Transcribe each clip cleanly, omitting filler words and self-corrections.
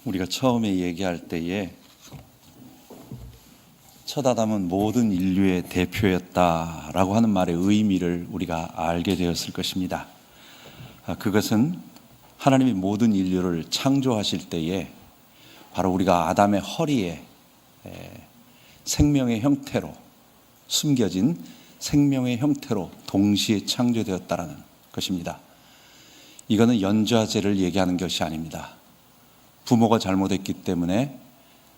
우리가 처음에 얘기할 때에 첫 아담은 모든 인류의 대표였다라고 하는 말의 의미를 우리가 알게 되었을 것입니다. 그것은 하나님이 모든 인류를 창조하실 때에 바로 우리가 아담의 허리에 생명의 형태로 숨겨진 생명의 형태로 동시에 창조되었다라는 것입니다. 이거는 연좌제를 얘기하는 것이 아닙니다. 부모가 잘못했기 때문에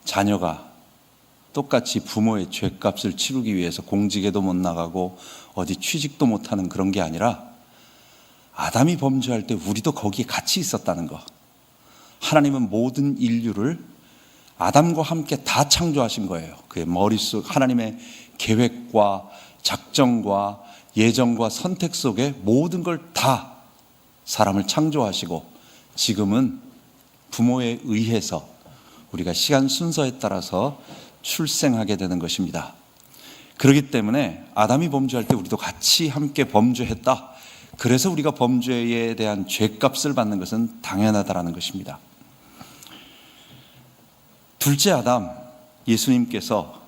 자녀가 똑같이 부모의 죄값을 치르기 위해서 공직에도 못 나가고 어디 취직도 못하는 그런 게 아니라 아담이 범죄할 때 우리도 거기에 같이 있었다는 것. 하나님은 모든 인류를 아담과 함께 다 창조하신 거예요. 그의 머릿속 하나님의 계획과 작정과 예정과 선택 속에 모든 걸 다 사람을 창조하시고 지금은 부모에 의해서 우리가 시간 순서에 따라서 출생하게 되는 것입니다. 그렇기 때문에 아담이 범죄할 때 우리도 같이 함께 범죄했다. 그래서 우리가 범죄에 대한 죄값을 받는 것은 당연하다라는 것입니다. 둘째 아담, 예수님께서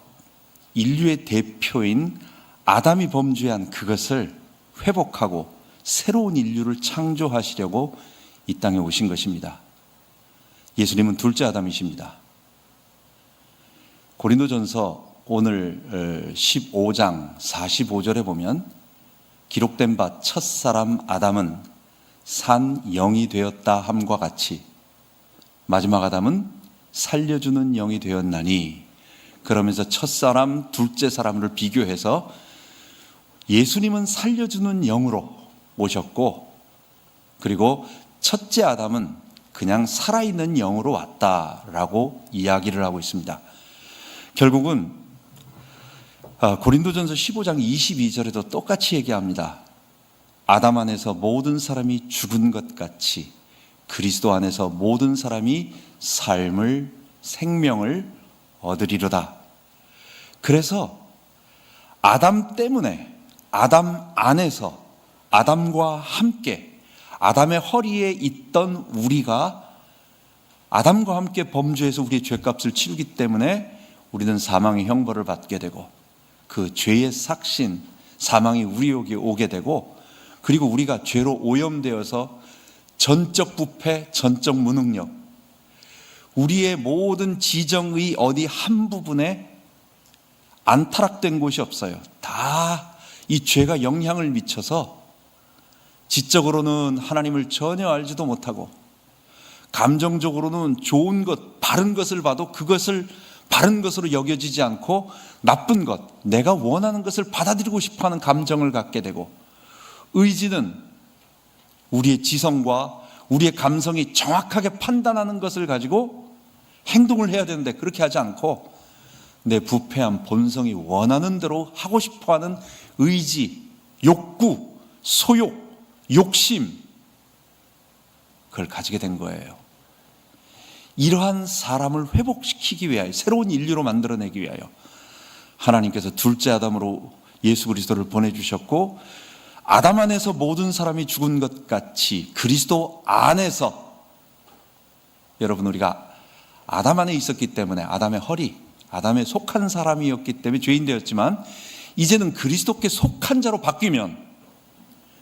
인류의 대표인 아담이 범죄한 그것을 회복하고 새로운 인류를 창조하시려고 이 땅에 오신 것입니다. 예수님은 둘째 아담이십니다. 고린도전서 오늘 15장 45절에 보면 기록된 바 첫사람 아담은 산 영이 되었다 함과 같이 마지막 아담은 살려주는 영이 되었나니, 그러면서 첫사람 둘째 사람을 비교해서 예수님은 살려주는 영으로 오셨고, 그리고 첫째 아담은 그냥 살아있는 영으로 왔다라고 이야기를 하고 있습니다. 결국은 고린도전서 15장 22절에도 똑같이 얘기합니다. 아담 안에서 모든 사람이 죽은 것 같이 그리스도 안에서 모든 사람이 삶을, 생명을 얻으리로다. 그래서 아담 때문에 아담 안에서 아담과 함께 아담의 허리에 있던 우리가 아담과 함께 범죄해서 우리의 죄값을 치르기 때문에 우리는 사망의 형벌을 받게 되고 그 죄의 삭신, 사망이 우리에게 오게 되고, 그리고 우리가 죄로 오염되어서 전적 부패, 전적 무능력, 우리의 모든 지정의 어디 한 부분에 안타락된 곳이 없어요. 다 이 죄가 영향을 미쳐서 지적으로는 하나님을 전혀 알지도 못하고 감정적으로는 좋은 것, 바른 것을 봐도 그것을 바른 것으로 여겨지지 않고 나쁜 것, 내가 원하는 것을 받아들이고 싶어하는 감정을 갖게 되고, 의지는 우리의 지성과 우리의 감성이 정확하게 판단하는 것을 가지고 행동을 해야 되는데 그렇게 하지 않고 내 부패한 본성이 원하는 대로 하고 싶어하는 의지, 욕구, 소욕, 욕심, 그걸 가지게 된 거예요. 이러한 사람을 회복시키기 위하여, 새로운 인류로 만들어내기 위하여 하나님께서 둘째 아담으로 예수 그리스도를 보내주셨고, 아담 안에서 모든 사람이 죽은 것 같이 그리스도 안에서, 여러분 우리가 아담 안에 있었기 때문에 아담의 허리, 아담에 속한 사람이었기 때문에 죄인 되었지만 이제는 그리스도께 속한 자로 바뀌면,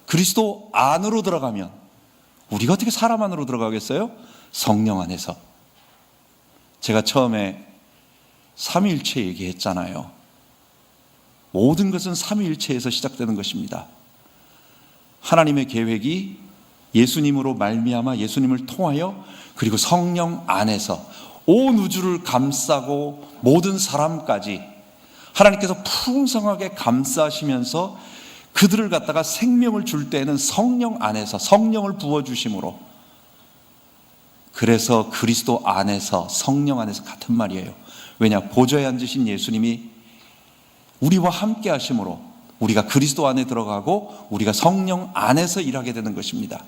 그리스도 안으로 들어가면, 우리가 어떻게 사람 안으로 들어가겠어요? 성령 안에서. 제가 처음에 삼위일체 얘기했잖아요. 모든 것은 삼위일체에서 시작되는 것입니다. 하나님의 계획이 예수님으로 말미암아 예수님을 통하여 그리고 성령 안에서 온 우주를 감싸고 모든 사람까지 하나님께서 풍성하게 감싸시면서 그들을 갖다가 생명을 줄 때에는 성령 안에서 성령을 부어주심으로, 그래서 그리스도 안에서 성령 안에서 같은 말이에요. 왜냐? 보좌에 앉으신 예수님이 우리와 함께 하심으로 우리가 그리스도 안에 들어가고 우리가 성령 안에서 일하게 되는 것입니다.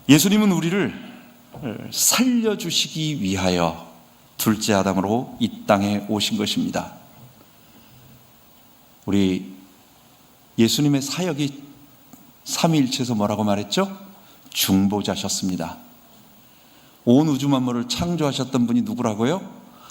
예수님은 우리를 살려주시기 위하여 둘째 아담으로 이 땅에 오신 것입니다. 우리 예수님의 사역이 삼위일체에서 뭐라고 말했죠? 중보자셨습니다. 온 우주 만물을 창조하셨던 분이 누구라고요?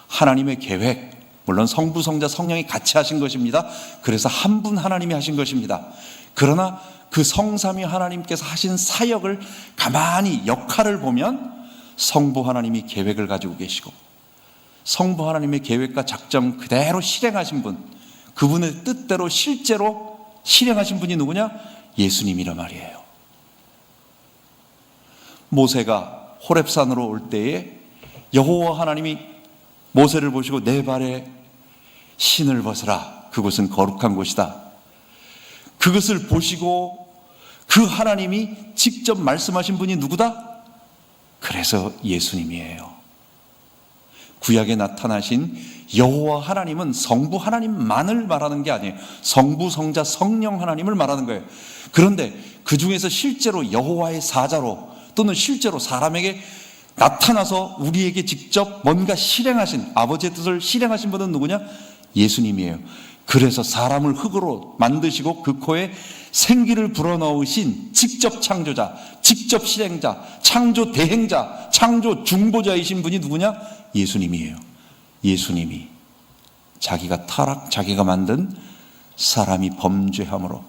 하나님의 계획, 물론 성부, 성자, 성령이 같이 하신 것입니다. 그래서 한 분 하나님이 하신 것입니다. 그러나 그 성삼위 하나님께서 하신 사역을 가만히 역할을 보면 성부 하나님이 계획을 가지고 계시고 성부 하나님의 계획과 작정 그대로 실행하신 분, 그분의 뜻대로 실제로 실행하신 분이 누구냐? 예수님이란 말이에요. 모세가 호렙산으로 올 때에 여호와 하나님이 모세를 보시고 내 발에 신을 벗으라. 그곳은 거룩한 곳이다. 그것을 보시고 그 하나님이 직접 말씀하신 분이 누구다? 그래서 예수님이에요. 구약에 나타나신 여호와 하나님은 성부 하나님만을 말하는 게 아니에요. 성부, 성자, 성령 하나님을 말하는 거예요. 그런데 그 중에서 실제로 여호와의 사자로 또는 실제로 사람에게 나타나서 우리에게 직접 뭔가 실행하신, 아버지의 뜻을 실행하신 분은 누구냐? 예수님이에요. 그래서 사람을 흙으로 만드시고 그 코에 생기를 불어넣으신 직접 창조자, 직접 실행자, 창조 대행자, 창조 중보자이신 분이 누구냐? 예수님이에요. 예수님이 자기가 자기가 만든 사람이 범죄함으로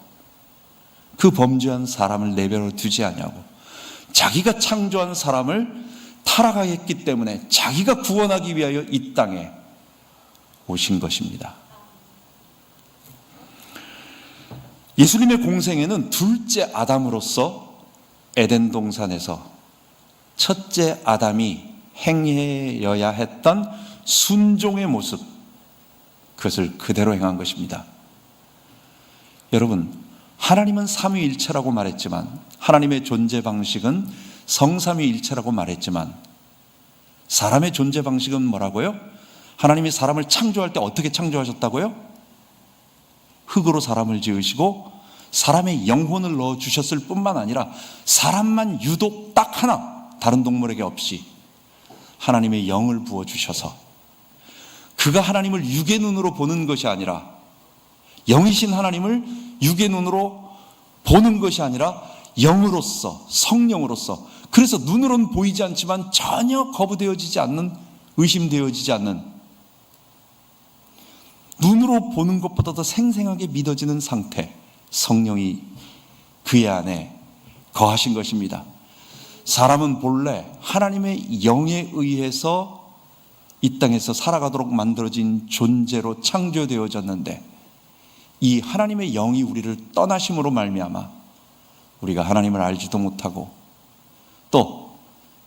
그 범죄한 사람을 내버려 두지 않냐고, 자기가 창조한 사람을 타락하였기 때문에 자기가 구원하기 위하여 이 땅에 오신 것입니다. 예수님의 공생애는 둘째 아담으로서 에덴 동산에서 첫째 아담이 행해여야 했던 순종의 모습, 그것을 그대로 행한 것입니다. 여러분, 하나님은 삼위일체라고 말했지만, 하나님의 존재 방식은 성삼위일체라고 말했지만, 사람의 존재 방식은 뭐라고요? 하나님이 사람을 창조할 때 어떻게 창조하셨다고요? 흙으로 사람을 지으시고 사람의 영혼을 넣어주셨을 뿐만 아니라 사람만 유독 딱 하나 다른 동물에게 없이 하나님의 영을 부어주셔서, 그가 하나님을 육의 눈으로 보는 것이 아니라, 영이신 하나님을 육의 눈으로 보는 것이 아니라 영으로서, 성령으로서, 그래서 눈으로는 보이지 않지만 전혀 거부되어지지 않는, 의심되어지지 않는, 눈으로 보는 것보다 더 생생하게 믿어지는 상태, 성령이 그의 안에 거하신 것입니다. 사람은 본래 하나님의 영에 의해서 이 땅에서 살아가도록 만들어진 존재로 창조되어졌는데, 이 하나님의 영이 우리를 떠나심으로 말미암아 우리가 하나님을 알지도 못하고, 또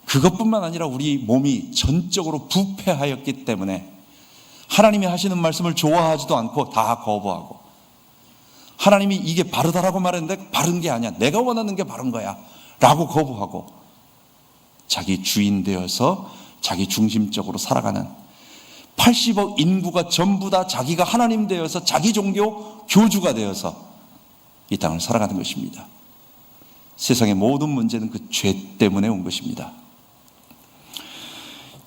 그것뿐만 아니라 우리 몸이 전적으로 부패하였기 때문에 하나님이 하시는 말씀을 좋아하지도 않고 다 거부하고, 하나님이 이게 바르다라고 말했는데 바른 게 아니야, 내가 원하는 게 바른 거야 라고 거부하고 자기 주인 되어서 자기 중심적으로 살아가는 80억 인구가 전부 다 자기가 하나님 되어서 자기 종교 교주가 되어서 이 땅을 살아가는 것입니다. 세상의 모든 문제는 그 죄 때문에 온 것입니다.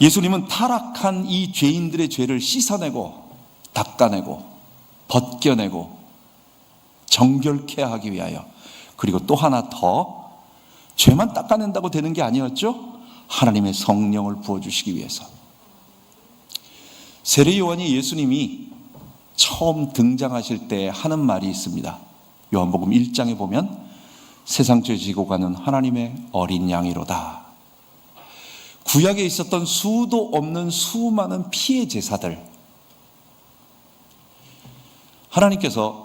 예수님은 타락한 이 죄인들의 죄를 씻어내고 닦아내고 벗겨내고 정결케 하기 위하여, 그리고 또 하나 더, 죄만 닦아낸다고 되는 게 아니었죠? 하나님의 성령을 부어주시기 위해서. 세례 요한이 예수님이 처음 등장하실 때 하는 말이 있습니다. 요한복음 1장에 보면 세상 죄 지고 가는 하나님의 어린 양이로다. 구약에 있었던 수도 없는 수많은 피해 제사들, 하나님께서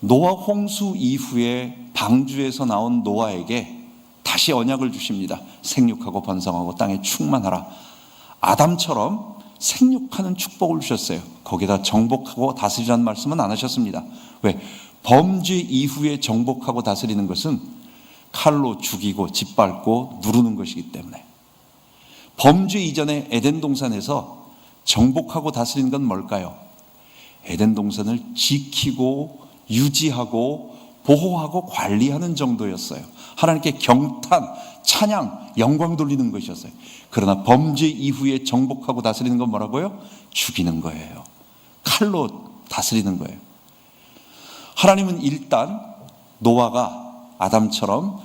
노아 홍수 이후에 방주에서 나온 노아에게 다시 언약을 주십니다. 생육하고 번성하고 땅에 충만하라. 아담처럼 생육하는 축복을 주셨어요. 거기다 정복하고 다스리라는 말씀은 안 하셨습니다. 왜? 범죄 이후에 정복하고 다스리는 것은 칼로 죽이고 짓밟고 누르는 것이기 때문에, 범죄 이전에 에덴 동산에서 정복하고 다스리는 건 뭘까요? 에덴 동산을 지키고 유지하고 보호하고 관리하는 정도였어요. 하나님께 경탄, 찬양, 영광 돌리는 것이었어요. 그러나 범죄 이후에 정복하고 다스리는 건 뭐라고요? 죽이는 거예요. 칼로 다스리는 거예요. 하나님은 일단 노아가 아담처럼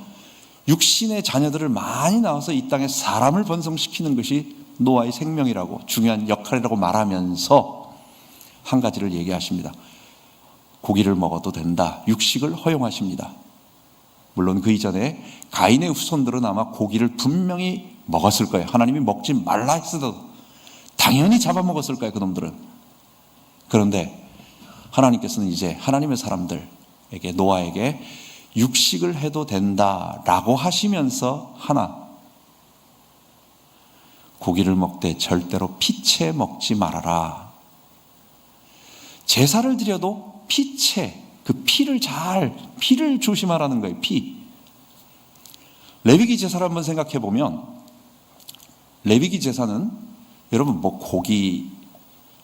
육신의 자녀들을 많이 낳아서 이 땅에 사람을 번성시키는 것이 노아의 생명이라고 중요한 역할이라고 말하면서 한 가지를 얘기하십니다. 고기를 먹어도 된다. 육식을 허용하십니다. 물론 그 이전에 가인의 후손들은 아마 고기를 분명히 먹었을 거예요. 하나님이 먹지 말라 했어도 당연히 잡아먹었을 거예요, 그놈들은. 그런데 하나님께서는 이제 하나님의 사람들에게, 노아에게 육식을 해도 된다라고 하시면서 하나, 고기를 먹되 절대로 피채 먹지 말아라. 제사를 드려도 피채, 그 피를 조심하라는 거예요. 피. 레위기 제사를 한번 생각해 보면, 레위기 제사는 여러분 뭐 고기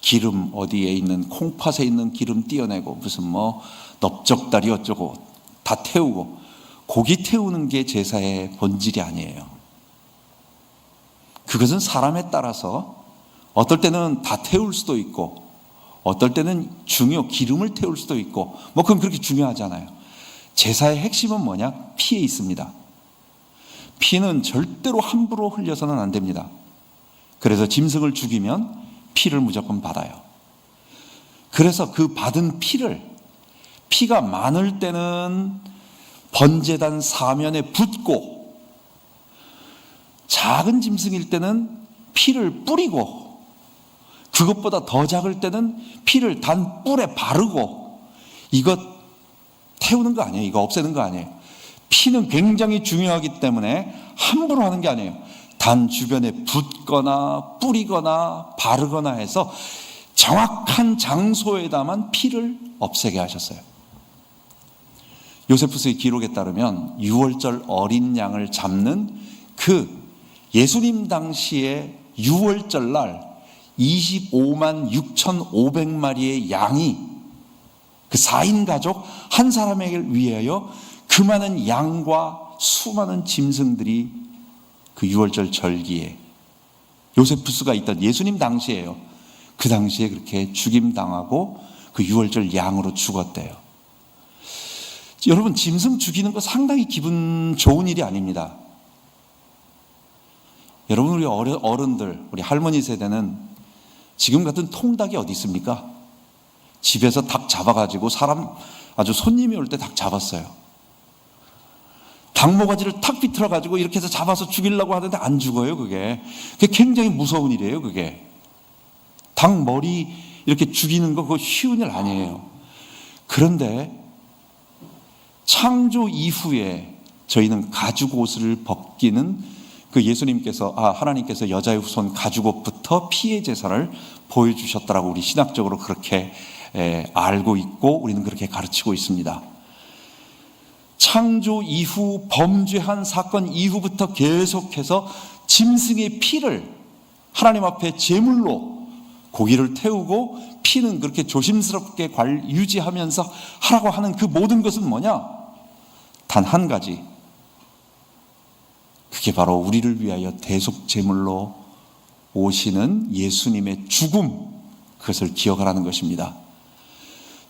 기름 어디에 있는 콩팥에 있는 기름 띄어내고 무슨 뭐 넓적다리 어쩌고 다 태우고, 고기 태우는 게 제사의 본질이 아니에요. 그것은 사람에 따라서 어떨 때는 다 태울 수도 있고 어떨 때는 기름을 태울 수도 있고 뭐 그건 그렇게 중요하잖아요. 제사의 핵심은 뭐냐? 피에 있습니다. 피는 절대로 함부로 흘려서는 안 됩니다. 그래서 짐승을 죽이면 피를 무조건 받아요. 그래서 그 받은 피가 많을 때는 번제단 사면에 붓고, 작은 짐승일 때는 피를 뿌리고, 그것보다 더 작을 때는 피를 단 뿔에 바르고, 이거 태우는 거 아니에요. 이거 없애는 거 아니에요. 피는 굉장히 중요하기 때문에 함부로 하는 게 아니에요. 단 주변에 붓거나 뿌리거나 바르거나 해서 정확한 장소에다만 피를 없애게 하셨어요. 요세푸스의 기록에 따르면 6월절 어린 양을 잡는 그 예수님 당시에 6월절 날 25만 6,500마리의 양이 그 4인 가족 한 사람에게 위하여 그 많은 양과 수많은 짐승들이 그 6월절 절기에, 요세푸스가 있던 예수님 당시에요. 그 당시에 그렇게 죽임당하고 그 6월절 양으로 죽었대요. 여러분, 짐승 죽이는 거 상당히 기분 좋은 일이 아닙니다. 여러분, 우리 어른들, 우리 할머니 세대는 지금 같은 통닭이 어디 있습니까? 집에서 닭 잡아가지고 사람 아주 손님이 올 때 닭 잡았어요. 닭 모가지를 탁 비틀어가지고 이렇게 해서 잡아서 죽이려고 하는데 안 죽어요. 그게 굉장히 무서운 일이에요. 그게 닭 머리 이렇게 죽이는 거 그거 쉬운 일 아니에요. 그런데 창조 이후에 저희는 가죽 옷을 벗기는 그 하나님께서 여자의 후손 가죽 옷부터 피의 제사를 보여주셨다라고 우리 신학적으로 그렇게 알고 있고 우리는 그렇게 가르치고 있습니다. 창조 이후 범죄한 사건 이후부터 계속해서 짐승의 피를 하나님 앞에 제물로 고기를 태우고 피는 그렇게 조심스럽게 유지하면서 하라고 하는 그 모든 것은 뭐냐? 단 한 가지. 그게 바로 우리를 위하여 대속 제물로 오시는 예수님의 죽음, 그것을 기억하라는 것입니다.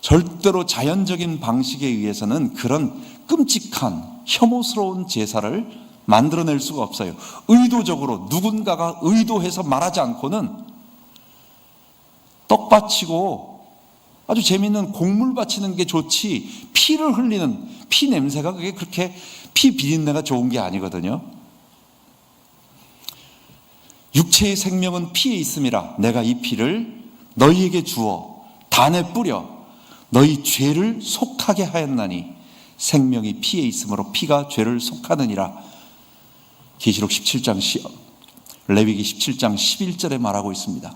절대로 자연적인 방식에 의해서는 그런 끔찍한 혐오스러운 제사를 만들어낼 수가 없어요. 의도적으로 누군가가 의도해서 말하지 않고는 떡 바치고 아주 재미있는 곡물 바치는 게 좋지, 피를 흘리는 피 냄새가 그게 그렇게 피 비린내가 좋은 게 아니거든요. 육체의 생명은 피에 있음이라 내가 이 피를 너희에게 주어 단에 뿌려 너희 죄를 속하게 하였나니 생명이 피에 있으므로 피가 죄를 속하느니라. 계시록 17장 레위기 17장 11절에 말하고 있습니다.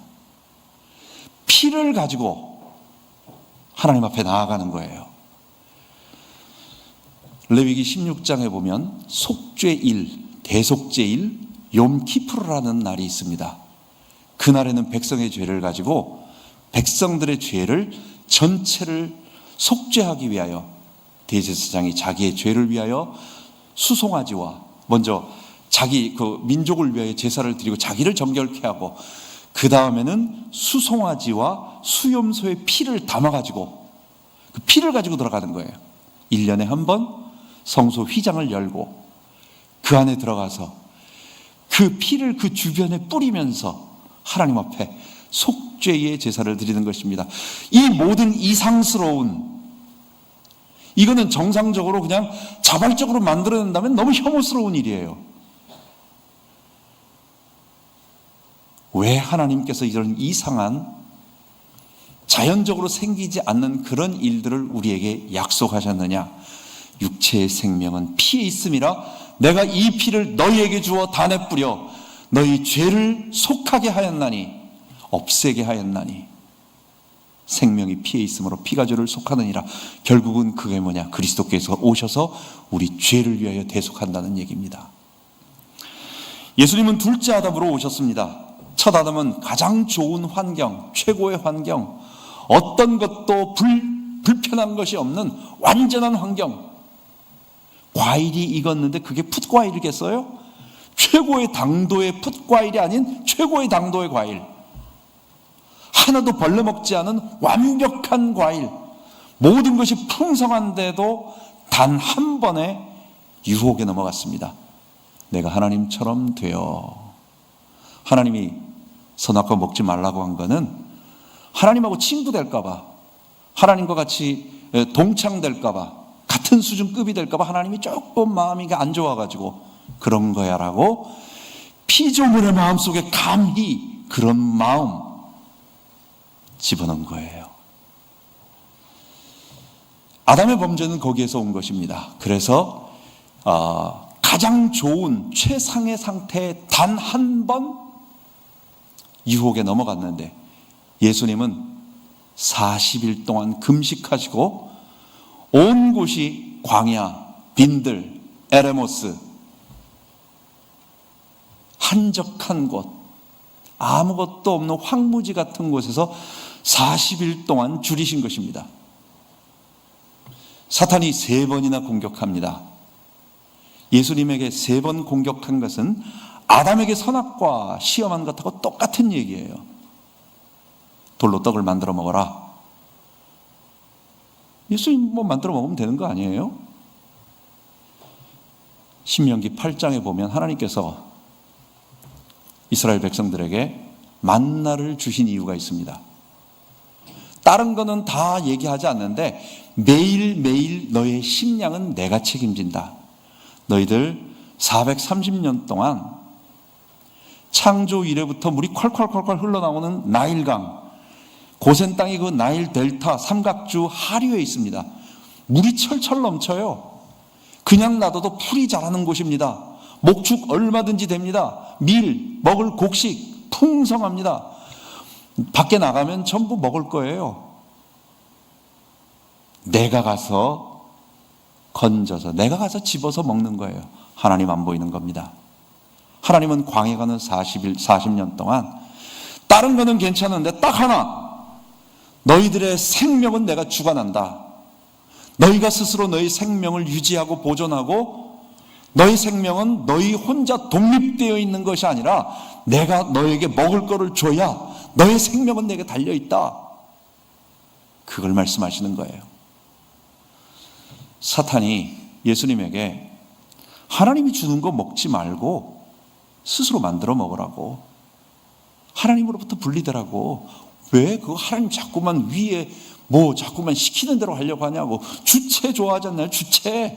피를 가지고 하나님 앞에 나아가는 거예요. 레위기 16장에 보면 속죄일, 대속죄일, 욤키푸르라는 날이 있습니다. 그날에는 백성의 죄를 가지고 백성들의 죄를 전체를 속죄하기 위하여 대제사장이 자기의 죄를 위하여 수송아지와 먼저 자기 그 민족을 위하여 제사를 드리고 자기를 정결케 하고 그 다음에는 수송아지와 수염소의 피를 담아가지고 그 피를 가지고 들어가는 거예요. 1년에 한 번 성소 휘장을 열고 그 안에 들어가서 그 피를 그 주변에 뿌리면서 하나님 앞에 속죄의 제사를 드리는 것입니다. 이 모든 이상스러운, 이거는 정상적으로 그냥 자발적으로 만들어낸다면 너무 혐오스러운 일이에요. 왜 하나님께서 이런 이상한, 자연적으로 생기지 않는 그런 일들을 우리에게 약속하셨느냐? 육체의 생명은 피에 있음이라 내가 이 피를 너희에게 주어 단에 뿌려 너희 죄를 속하게 하였나니, 없애게 하였나니. 생명이 피에 있으므로 피가 죄를 속하느니라. 결국은 그게 뭐냐? 그리스도께서 오셔서 우리 죄를 위하여 대속한다는 얘기입니다. 예수님은 둘째 아담으로 오셨습니다. 첫 아담은 가장 좋은 환경, 최고의 환경, 어떤 것도 불편한 것이 없는 완전한 환경. 과일이 익었는데 그게 풋과일이겠어요? 최고의 당도의 풋과일이 아닌 최고의 당도의 과일, 하나도 벌레먹지 않은 완벽한 과일, 모든 것이 풍성한데도 단 한 번의 유혹에 넘어갔습니다. 내가 하나님처럼 되어. 하나님이 선악과 먹지 말라고 한 거는 하나님하고 친구 될까봐, 하나님과 같이 동창될까봐, 같은 수준급이 될까봐 하나님이 조금 마음이 안 좋아가지고 그런 거야 라고 피조물의 마음속에 감히 그런 마음 집어넣은 거예요. 아담의 범죄는 거기에서 온 것입니다. 그래서 가장 좋은 최상의 상태에 단 한 번 유혹에 넘어갔는데, 예수님은 40일 동안 금식하시고 온 곳이 광야, 빈들, 에레모스, 한적한 곳, 아무것도 없는 황무지 같은 곳에서 40일 동안 줄이신 것입니다. 사탄이 3번이나 공격합니다. 예수님에게 3번 공격한 것은 아담에게 선악과 시험한 것하고 똑같은 얘기예요. 돌로 떡을 만들어 먹어라. 예수님 뭐 만들어 먹으면 되는 거 아니에요? 신명기 8장에 보면 하나님께서 이스라엘 백성들에게 만나를 주신 이유가 있습니다. 다른 거는 다 얘기하지 않는데 매일매일 너의 식량은 내가 책임진다. 너희들 430년 동안 창조 이래부터 물이 콸콸콸콸 흘러나오는 나일강, 고센 땅이 그 나일 델타 삼각주 하류에 있습니다. 물이 철철 넘쳐요. 그냥 놔둬도 풀이 자라는 곳입니다. 목축 얼마든지 됩니다. 밀, 먹을 곡식 풍성합니다. 밖에 나가면 전부 먹을 거예요. 내가 가서 건져서, 내가 가서 집어서 먹는 거예요. 하나님 안 보이는 겁니다. 하나님은 광야 가는 40년 동안 다른 거는 괜찮은데 딱 하나, 너희들의 생명은 내가 주관한다. 너희가 스스로 너희 생명을 유지하고 보존하고, 너희 생명은 너희 혼자 독립되어 있는 것이 아니라 내가 너에게 먹을 거를 줘야 너의 생명은 내게 달려있다. 그걸 말씀하시는 거예요. 사탄이 예수님에게 하나님이 주는 거 먹지 말고 스스로 만들어 먹으라고, 하나님으로부터 분리되라고, 왜 그거 하나님 자꾸만 위에 뭐 자꾸만 시키는 대로 하려고 하냐고. 주체 좋아하지 않나요? 주체.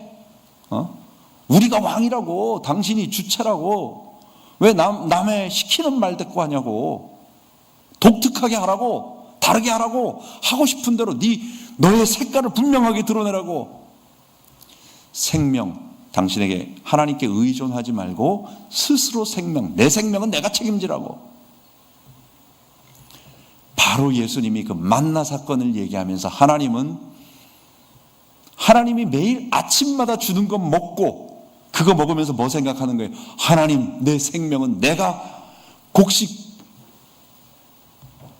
우리가 왕이라고, 당신이 주체라고, 왜 남의 시키는 말 듣고 하냐고. 독특하게 하라고, 다르게 하라고, 하고 싶은 대로 너의 색깔을 분명하게 드러내라고. 생명, 당신에게 하나님께 의존하지 말고 스스로 생명, 내 생명은 내가 책임지라고. 바로 예수님이 그 만나 사건을 얘기하면서 하나님이 매일 아침마다 주는 거 먹고 그거 먹으면서 뭐 생각하는 거예요? 하나님, 내 생명은 내가 곡식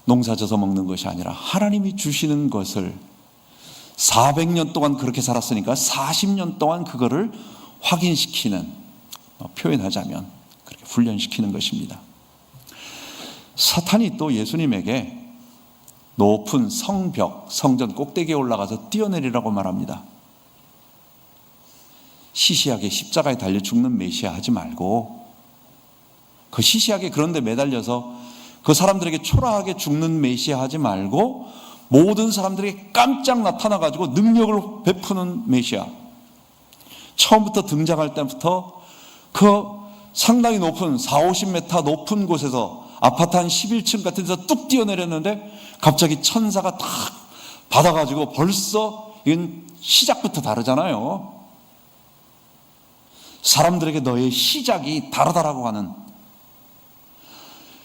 농사져서 먹는 것이 아니라 하나님이 주시는 것을 400년 동안 그렇게 살았으니까 40년 동안 그거를 확인시키는, 표현하자면 그렇게 훈련시키는 것입니다. 사탄이 또 예수님에게 높은 성벽, 성전 꼭대기에 올라가서 뛰어내리라고 말합니다. 시시하게 십자가에 달려 죽는 메시아 하지 말고, 그 시시하게 그런 데 매달려서 그 사람들에게 초라하게 죽는 메시아 하지 말고, 모든 사람들에게 깜짝 나타나가지고 능력을 베푸는 메시아. 처음부터 등장할 때부터 그 상당히 높은 40-50m 높은 곳에서 아파트 한 11층 같은 데서 뚝 뛰어내렸는데 갑자기 천사가 탁 받아가지고 벌써 이건 시작부터 다르잖아요. 사람들에게 너의 시작이 다르다라고 하는,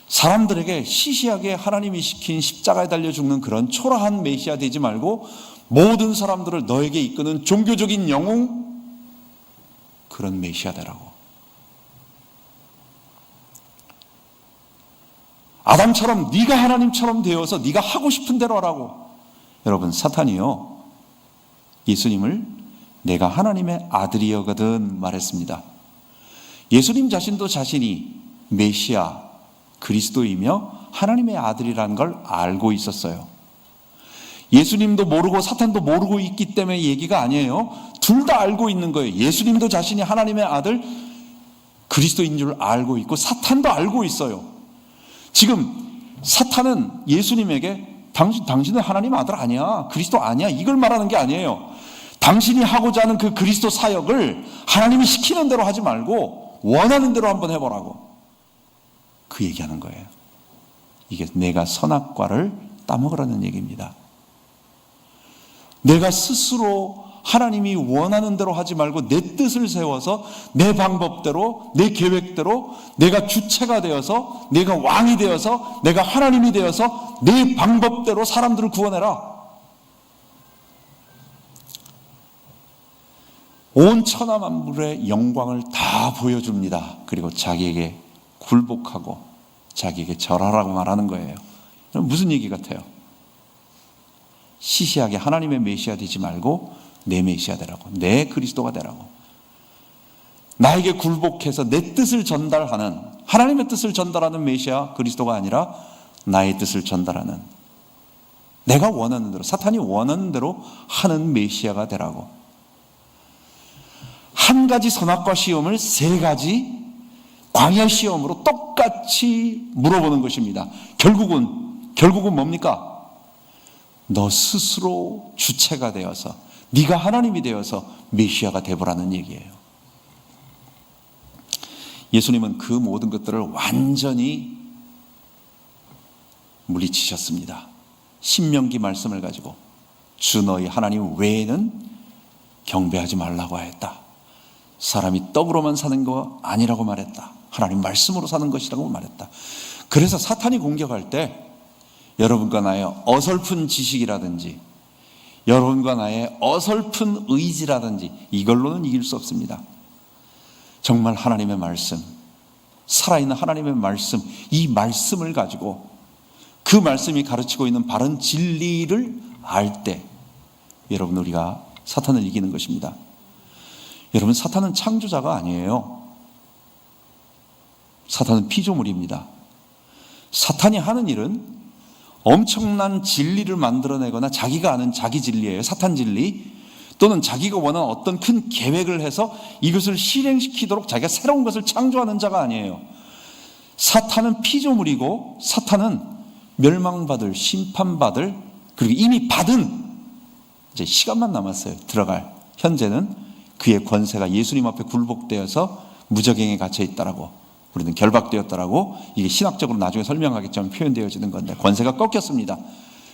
사람들에게 시시하게 하나님이 시킨 십자가에 달려 죽는 그런 초라한 메시아 되지 말고 모든 사람들을 너에게 이끄는 종교적인 영웅, 그런 메시아 되라고. 아담처럼 네가 하나님처럼 되어서 네가 하고 싶은 대로 하라고. 여러분, 사탄이요, 예수님을 내가 하나님의 아들이여거든 말했습니다. 예수님 자신도 자신이 메시아, 그리스도이며 하나님의 아들이라는 걸 알고 있었어요. 예수님도 모르고 사탄도 모르고 있기 때문에 얘기가 아니에요. 둘 다 알고 있는 거예요. 예수님도 자신이 하나님의 아들, 그리스도인 줄 알고 있고 사탄도 알고 있어요. 지금 사탄은 예수님에게 당신은 하나님 아들 아니야, 그리스도 아니야, 이걸 말하는 게 아니에요. 당신이 하고자 하는 그 그리스도 사역을 하나님이 시키는 대로 하지 말고 원하는 대로 한번 해보라고, 그 얘기하는 거예요. 이게 내가 선악과를 따먹으라는 얘기입니다. 내가 스스로 하나님이 원하는 대로 하지 말고 내 뜻을 세워서 내 방법대로, 내 계획대로 내가 주체가 되어서, 내가 왕이 되어서, 내가 하나님이 되어서 내 방법대로 사람들을 구원해라. 온 천하 만물의 영광을 다 보여줍니다. 그리고 자기에게 굴복하고 자기에게 절하라고 말하는 거예요. 무슨 얘기 같아요? 시시하게 하나님의 메시아 되지 말고 내 메시아 되라고, 내 그리스도가 되라고. 나에게 굴복해서 내 뜻을 전달하는, 하나님의 뜻을 전달하는 메시아 그리스도가 아니라 나의 뜻을 전달하는, 내가 원하는 대로, 사탄이 원하는 대로 하는 메시아가 되라고. 한 가지 선악과 시험을 세 가지 광야 시험으로 똑같이 물어보는 것입니다. 결국은 뭡니까? 너 스스로 주체가 되어서, 네가 하나님이 되어서 메시아가 되보라는 얘기예요. 예수님은 그 모든 것들을 완전히 물리치셨습니다. 신명기 말씀을 가지고 주 너희 하나님 외에는 경배하지 말라고 하였다. 사람이 떡으로만 사는 거 아니라고 말했다. 하나님 말씀으로 사는 것이라고 말했다. 그래서 사탄이 공격할 때 여러분과 나의 어설픈 지식이라든지 여러분과 나의 어설픈 의지라든지 이걸로는 이길 수 없습니다. 정말 하나님의 말씀, 살아있는 하나님의 말씀, 이 말씀을 가지고 그 말씀이 가르치고 있는 바른 진리를 알 때 여러분, 우리가 사탄을 이기는 것입니다. 여러분, 사탄은 창조자가 아니에요. 사탄은 피조물입니다. 사탄이 하는 일은 엄청난 진리를 만들어내거나 자기가 아는 자기 진리예요. 사탄 진리, 또는 자기가 원하는 어떤 큰 계획을 해서 이것을 실행시키도록 자기가 새로운 것을 창조하는 자가 아니에요. 사탄은 피조물이고 사탄은 멸망받을, 심판받을, 그리고 이미 받은, 이제 시간만 남았어요. 들어갈. 현재는 그의 권세가 예수님 앞에 굴복되어서 무저갱에 갇혀 있다라고, 우리는 결박되었다라고, 이게 신학적으로 나중에 설명하겠지만 표현되어지는 건데, 권세가 꺾였습니다.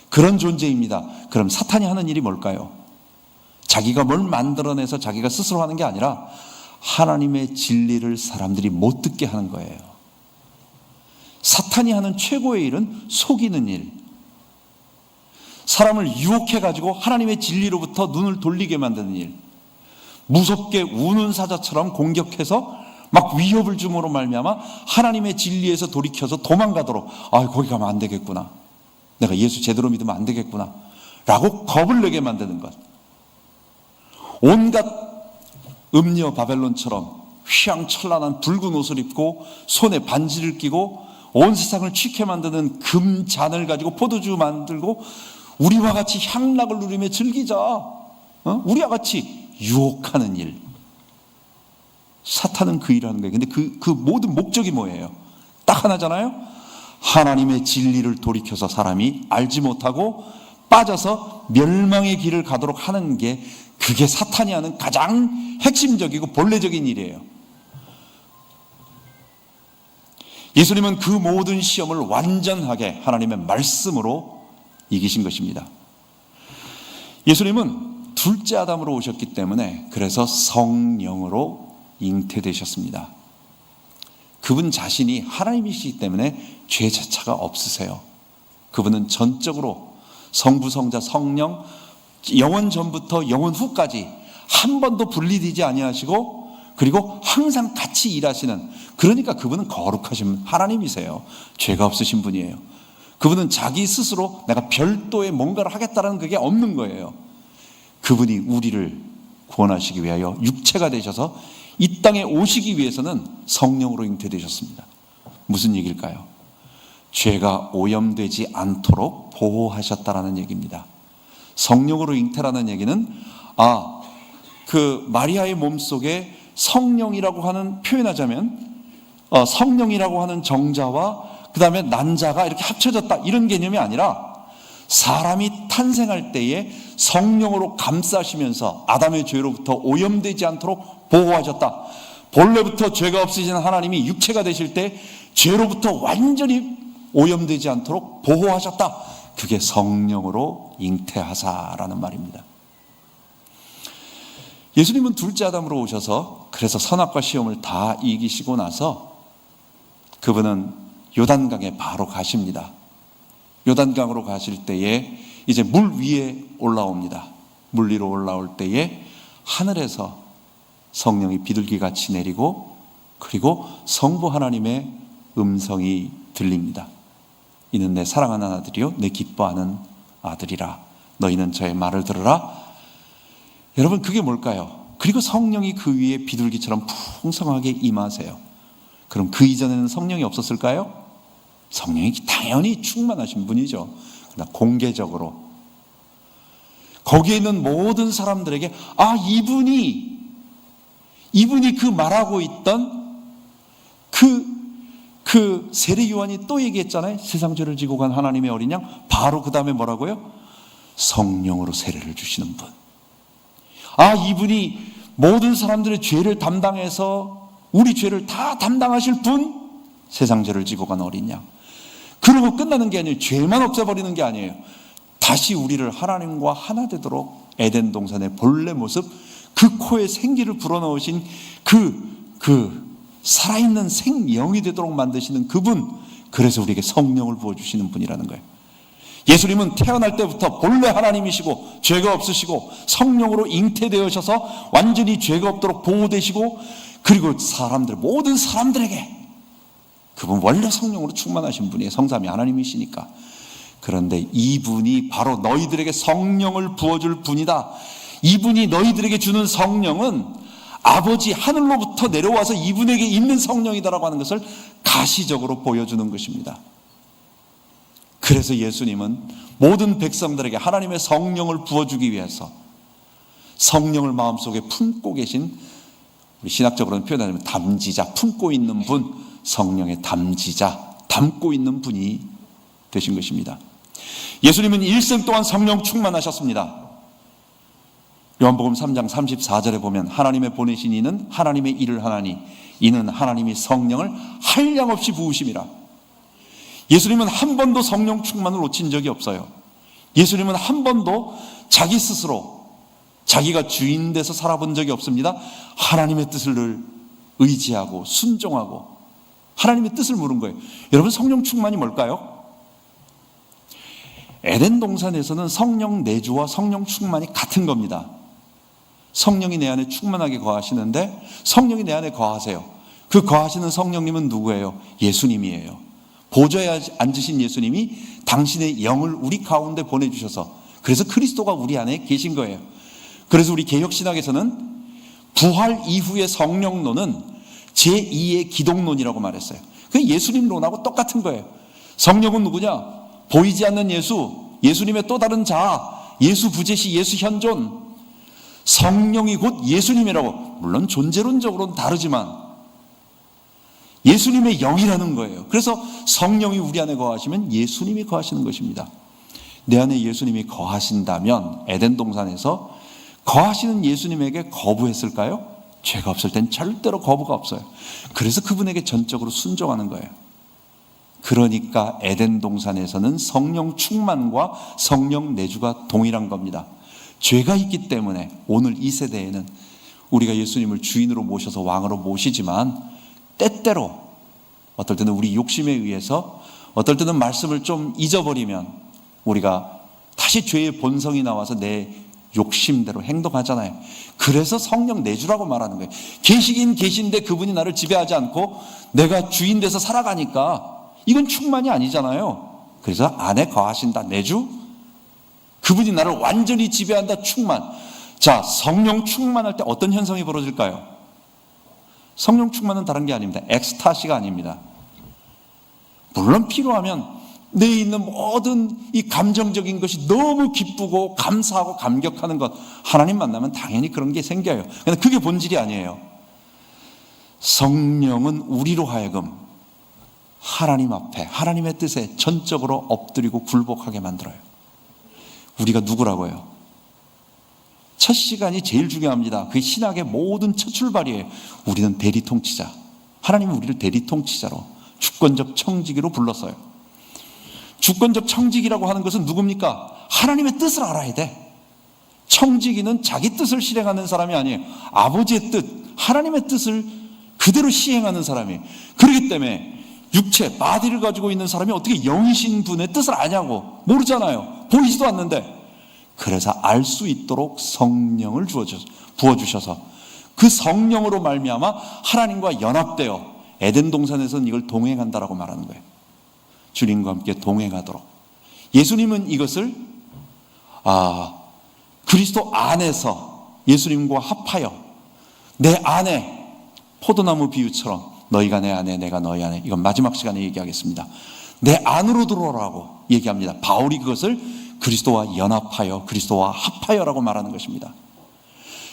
그런 존재입니다. 그럼 사탄이 하는 일이 뭘까요? 자기가 뭘 만들어내서 자기가 스스로 하는 게 아니라 하나님의 진리를 사람들이 못 듣게 하는 거예요. 사탄이 하는 최고의 일은 속이는 일, 사람을 유혹해가지고 하나님의 진리로부터 눈을 돌리게 만드는 일, 무섭게 우는 사자처럼 공격해서 막 위협을 줌으로 말미암아 하나님의 진리에서 돌이켜서 도망가도록, 거기 가면 안 되겠구나, 내가 예수 제대로 믿으면 안 되겠구나 라고 겁을 내게 만드는 것. 온갖 음녀 바벨론처럼 휘황찬란한 붉은 옷을 입고 손에 반지를 끼고 온 세상을 취케 만드는 금잔을 가지고 포도주 만들고 우리와 같이 향락을 누리며 즐기자, 우리와 같이 유혹하는 일, 사탄은 그 일을 하는 거예요. 근데 그 모든 목적이 뭐예요? 딱 하나잖아요. 하나님의 진리를 돌이켜서 사람이 알지 못하고 빠져서 멸망의 길을 가도록 하는 게, 그게 사탄이 하는 가장 핵심적이고 본래적인 일이에요. 예수님은 그 모든 시험을 완전하게 하나님의 말씀으로 이기신 것입니다. 예수님은 둘째 아담으로 오셨기 때문에 그래서 성령으로 잉태되셨습니다. 그분 자신이 하나님이시기 때문에 죄 자체가 없으세요. 그분은 전적으로 성부, 성자, 성령, 영원 전부터 영원 후까지 한 번도 분리되지 아니하시고, 그리고 항상 같이 일하시는, 그러니까 그분은 거룩하신 하나님이세요. 죄가 없으신 분이에요. 그분은 자기 스스로 내가 별도의 뭔가를 하겠다는 그게 없는 거예요. 그분이 우리를 구원하시기 위하여 육체가 되셔서 이 땅에 오시기 위해서는 성령으로 잉태되셨습니다. 무슨 얘기일까요? 죄가 오염되지 않도록 보호하셨다라는 얘기입니다. 성령으로 잉태라는 얘기는 그 마리아의 몸속에 성령이라고 하는, 표현하자면 성령이라고 하는 정자와 그 다음에 난자가 이렇게 합쳐졌다, 이런 개념이 아니라 사람이 탄생할 때에 성령으로 감싸시면서 아담의 죄로부터 오염되지 않도록 보호하셨다. 본래부터 죄가 없으신 하나님이 육체가 되실 때 죄로부터 완전히 오염되지 않도록 보호하셨다. 그게 성령으로 잉태하사라는 말입니다. 예수님은 둘째 아담으로 오셔서 그래서 선악과 시험을 다 이기시고 나서 그분은 요단강에 바로 가십니다. 요단강으로 가실 때에 이제 물 위에 올라옵니다. 물 위로 올라올 때에 하늘에서 성령이 비둘기같이 내리고, 그리고 성부 하나님의 음성이 들립니다. 이는 내 사랑하는 아들이요 내 기뻐하는 아들이라. 너희는 저의 말을 들으라. 여러분, 그게 뭘까요? 그리고 성령이 그 위에 비둘기처럼 풍성하게 임하세요. 그럼 그 이전에는 성령이 없었을까요? 성령이 당연히 충만하신 분이죠. 그러나 공개적으로 거기에 있는 모든 사람들에게 이분이 그 말하고 있던 그 세례 요한이 또 얘기했잖아요. 세상 죄를 지고 간 하나님의 어린 양. 바로 그 다음에 뭐라고요? 성령으로 세례를 주시는 분. 이분이 모든 사람들의 죄를 담당해서 우리 죄를 다 담당하실 분. 세상 죄를 지고 간 어린 양. 그러고 끝나는 게 아니에요. 죄만 없애버리는 게 아니에요. 다시 우리를 하나님과 하나 되도록 에덴 동산의 본래 모습, 그 코에 생기를 불어넣으신 그 살아있는 생명이 되도록 만드시는 그분, 그래서 우리에게 성령을 부어주시는 분이라는 거예요. 예수님은 태어날 때부터 본래 하나님이시고 죄가 없으시고 성령으로 잉태되어셔서 완전히 죄가 없도록 보호되시고, 그리고 모든 사람들에게 그분 원래 성령으로 충만하신 분이에요. 성삼위 하나님이시니까. 그런데 이분이 바로 너희들에게 성령을 부어줄 분이다. 이분이 너희들에게 주는 성령은 아버지 하늘로부터 내려와서 이분에게 있는 성령이다라고 하는 것을 가시적으로 보여주는 것입니다. 그래서 예수님은 모든 백성들에게 하나님의 성령을 부어주기 위해서 성령을 마음속에 품고 계신, 우리 신학적으로는 표현하자면 담지자, 품고 있는 분, 성령의 담지자, 담고 있는 분이 되신 것입니다. 예수님은 일생 동안 성령 충만하셨습니다. 요한복음 3장 34절에 보면 하나님의 보내신 이는 하나님의 일을 하나니 이는 하나님이 성령을 한량없이 부으심이라. 예수님은 한 번도 성령 충만을 놓친 적이 없어요. 예수님은 한 번도 자기 스스로 자기가 주인 돼서 살아본 적이 없습니다. 하나님의 뜻을 늘 의지하고 순종하고 하나님의 뜻을 물은 거예요. 여러분, 성령 충만이 뭘까요? 에덴 동산에서는 성령 내주와 성령 충만이 같은 겁니다. 성령이 내 안에 충만하게 거하시는데 성령이 내 안에 거하세요. 그 거하시는 성령님은 누구예요? 예수님이에요. 보좌에 앉으신 예수님이 당신의 영을 우리 가운데 보내주셔서, 그래서 그리스도가 우리 안에 계신 거예요. 그래서 우리 개혁신학에서는 부활 이후의 성령론은 제2의 기독론이라고 말했어요. 그 예수님론하고 똑같은 거예요. 성령은 누구냐? 보이지 않는 예수, 예수님의 또 다른 자아, 예수 부재시, 예수 현존. 성령이 곧 예수님이라고, 물론 존재론적으로는 다르지만 예수님의 영이라는 거예요. 그래서 성령이 우리 안에 거하시면 예수님이 거하시는 것입니다. 내 안에 예수님이 거하신다면 에덴 동산에서 거하시는 예수님에게 거부했을까요? 죄가 없을 땐 절대로 거부가 없어요. 그래서 그분에게 전적으로 순종하는 거예요. 그러니까 에덴 동산에서는 성령 충만과 성령 내주가 동일한 겁니다. 죄가 있기 때문에 오늘 이 세대에는 우리가 예수님을 주인으로 모셔서 왕으로 모시지만 때때로 어떨 때는 우리 욕심에 의해서, 어떨 때는 말씀을 좀 잊어버리면 우리가 다시 죄의 본성이 나와서 내 욕심대로 행동하잖아요. 그래서 성령 내주라고 말하는 거예요. 계시긴 계신데 그분이 나를 지배하지 않고 내가 주인 돼서 살아가니까 이건 충만이 아니잖아요. 그래서 안에 거하신다, 내주. 그분이 나를 완전히 지배한다, 충만. 자, 성령 충만할 때 어떤 현상이 벌어질까요? 성령 충만은 다른 게 아닙니다. 엑스타시가 아닙니다. 물론 필요하면 내 있는 모든 이 감정적인 것이 너무 기쁘고 감사하고 감격하는 것, 하나님 만나면 당연히 그런 게 생겨요. 그런데 그게 본질이 아니에요. 성령은 우리로 하여금 하나님 앞에, 하나님의 뜻에 전적으로 엎드리고 굴복하게 만들어요. 우리가 누구라고요? 첫 시간이 제일 중요합니다. 그게 신학의 모든 첫 출발이에요. 우리는 대리통치자. 하나님은 우리를 대리통치자로, 주권적 청지기로 불렀어요. 주권적 청지기라고 하는 것은 누굽니까? 하나님의 뜻을 알아야 돼. 청지기는 자기 뜻을 실행하는 사람이 아니에요. 아버지의 뜻, 하나님의 뜻을 그대로 시행하는 사람이에요. 그렇기 때문에 육체, 바디를 가지고 있는 사람이 어떻게 영이신 분의 뜻을 아냐고. 모르잖아요. 보이지도 않는데. 그래서 알 수 있도록 성령을 부어주셔서 그 성령으로 말미암아 하나님과 연합되어 에덴 동산에서는 이걸 동행한다라고 말하는 거예요. 주님과 함께 동행하도록. 예수님은 이것을 그리스도 안에서 예수님과 합하여 내 안에 포도나무 비유처럼 너희가 내 안에 내가 너희 안에, 이건 마지막 시간에 얘기하겠습니다. 내 안으로 들어오라고 얘기합니다. 바울이 그것을 그리스도와 연합하여, 그리스도와 합하여라고 말하는 것입니다.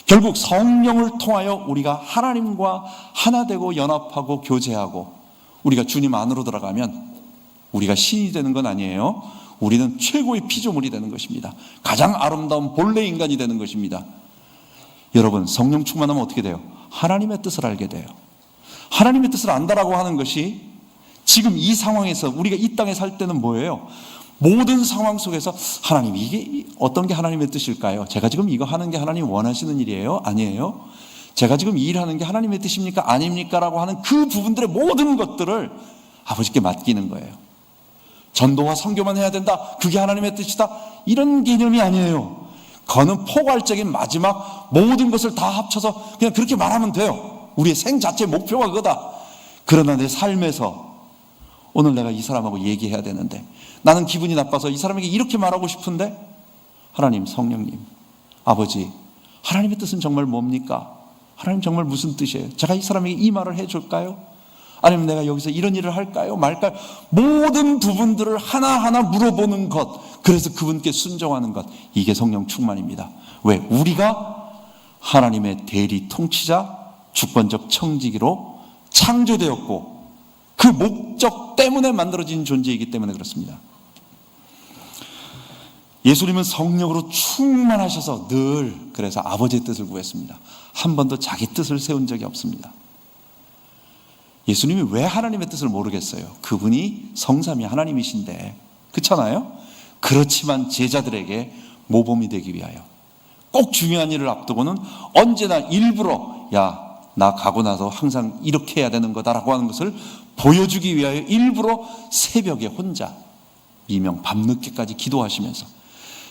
결국 성령을 통하여 우리가 하나님과 하나 되고 연합하고 교제하고, 우리가 주님 안으로 들어가면 우리가 신이 되는 건 아니에요. 우리는 최고의 피조물이 되는 것입니다. 가장 아름다운 본래 인간이 되는 것입니다. 여러분, 성령 충만하면 어떻게 돼요? 하나님의 뜻을 알게 돼요. 하나님의 뜻을 안다라고 하는 것이 지금 이 상황에서 우리가 이 땅에 살 때는 뭐예요? 모든 상황 속에서 하나님, 이게 어떤 게 하나님의 뜻일까요? 제가 지금 이거 하는 게 하나님 원하시는 일이에요? 아니에요? 제가 지금 이 일하는 게 하나님의 뜻입니까? 아닙니까? 라고 하는 그 부분들의 모든 것들을 아버지께 맡기는 거예요. 전도와 선교만 해야 된다, 그게 하나님의 뜻이다, 이런 개념이 아니에요. 그거는 포괄적인 마지막 모든 것을 다 합쳐서 그냥 그렇게 말하면 돼요. 우리의 생 자체의 목표가 그거다. 그러나 내 삶에서 오늘 내가 이 사람하고 얘기해야 되는데 나는 기분이 나빠서 이 사람에게 이렇게 말하고 싶은데, 하나님, 성령님, 아버지, 하나님의 뜻은 정말 뭡니까? 하나님 정말 무슨 뜻이에요? 제가 이 사람에게 이 말을 해줄까요? 아니면 내가 여기서 이런 일을 할까요? 말까요? 모든 부분들을 하나하나 물어보는 것, 그래서 그분께 순종하는 것, 이게 성령 충만입니다. 왜? 우리가 하나님의 대리 통치자, 주권적 청지기로 창조되었고 그 목적 때문에 만들어진 존재이기 때문에 그렇습니다. 예수님은 성령으로 충만하셔서 늘 그래서 아버지의 뜻을 구했습니다. 한 번도 자기 뜻을 세운 적이 없습니다. 예수님이 왜 하나님의 뜻을 모르겠어요? 그분이 성삼위 하나님이신데, 그렇잖아요? 그렇지만 제자들에게 모범이 되기 위하여 꼭 중요한 일을 앞두고는 언제나 일부러 나 가고 나서 항상 이렇게 해야 되는 거다라고 하는 것을 보여주기 위하여 일부러 새벽에 혼자 이명 밤늦게까지 기도하시면서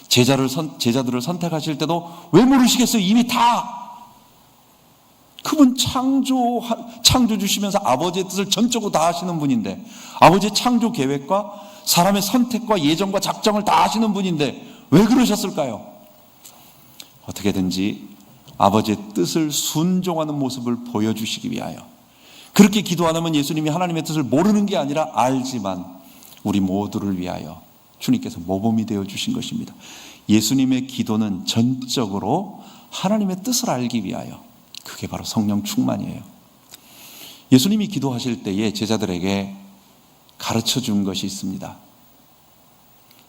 제자들을 선택하실 때도 왜 모르시겠어요? 이미 다 그분 창조 주시면서 아버지의 뜻을 전적으로 다 하시는 분인데, 아버지의 창조 계획과 사람의 선택과 예정과 작정을 다 하시는 분인데 왜 그러셨을까요? 어떻게든지 아버지의 뜻을 순종하는 모습을 보여주시기 위하여. 그렇게 기도 안 하면 예수님이 하나님의 뜻을 모르는 게 아니라 알지만 우리 모두를 위하여 주님께서 모범이 되어 주신 것입니다. 예수님의 기도는 전적으로 하나님의 뜻을 알기 위하여. 그게 바로 성령 충만이에요. 예수님이 기도하실 때에 제자들에게 가르쳐 준 것이 있습니다.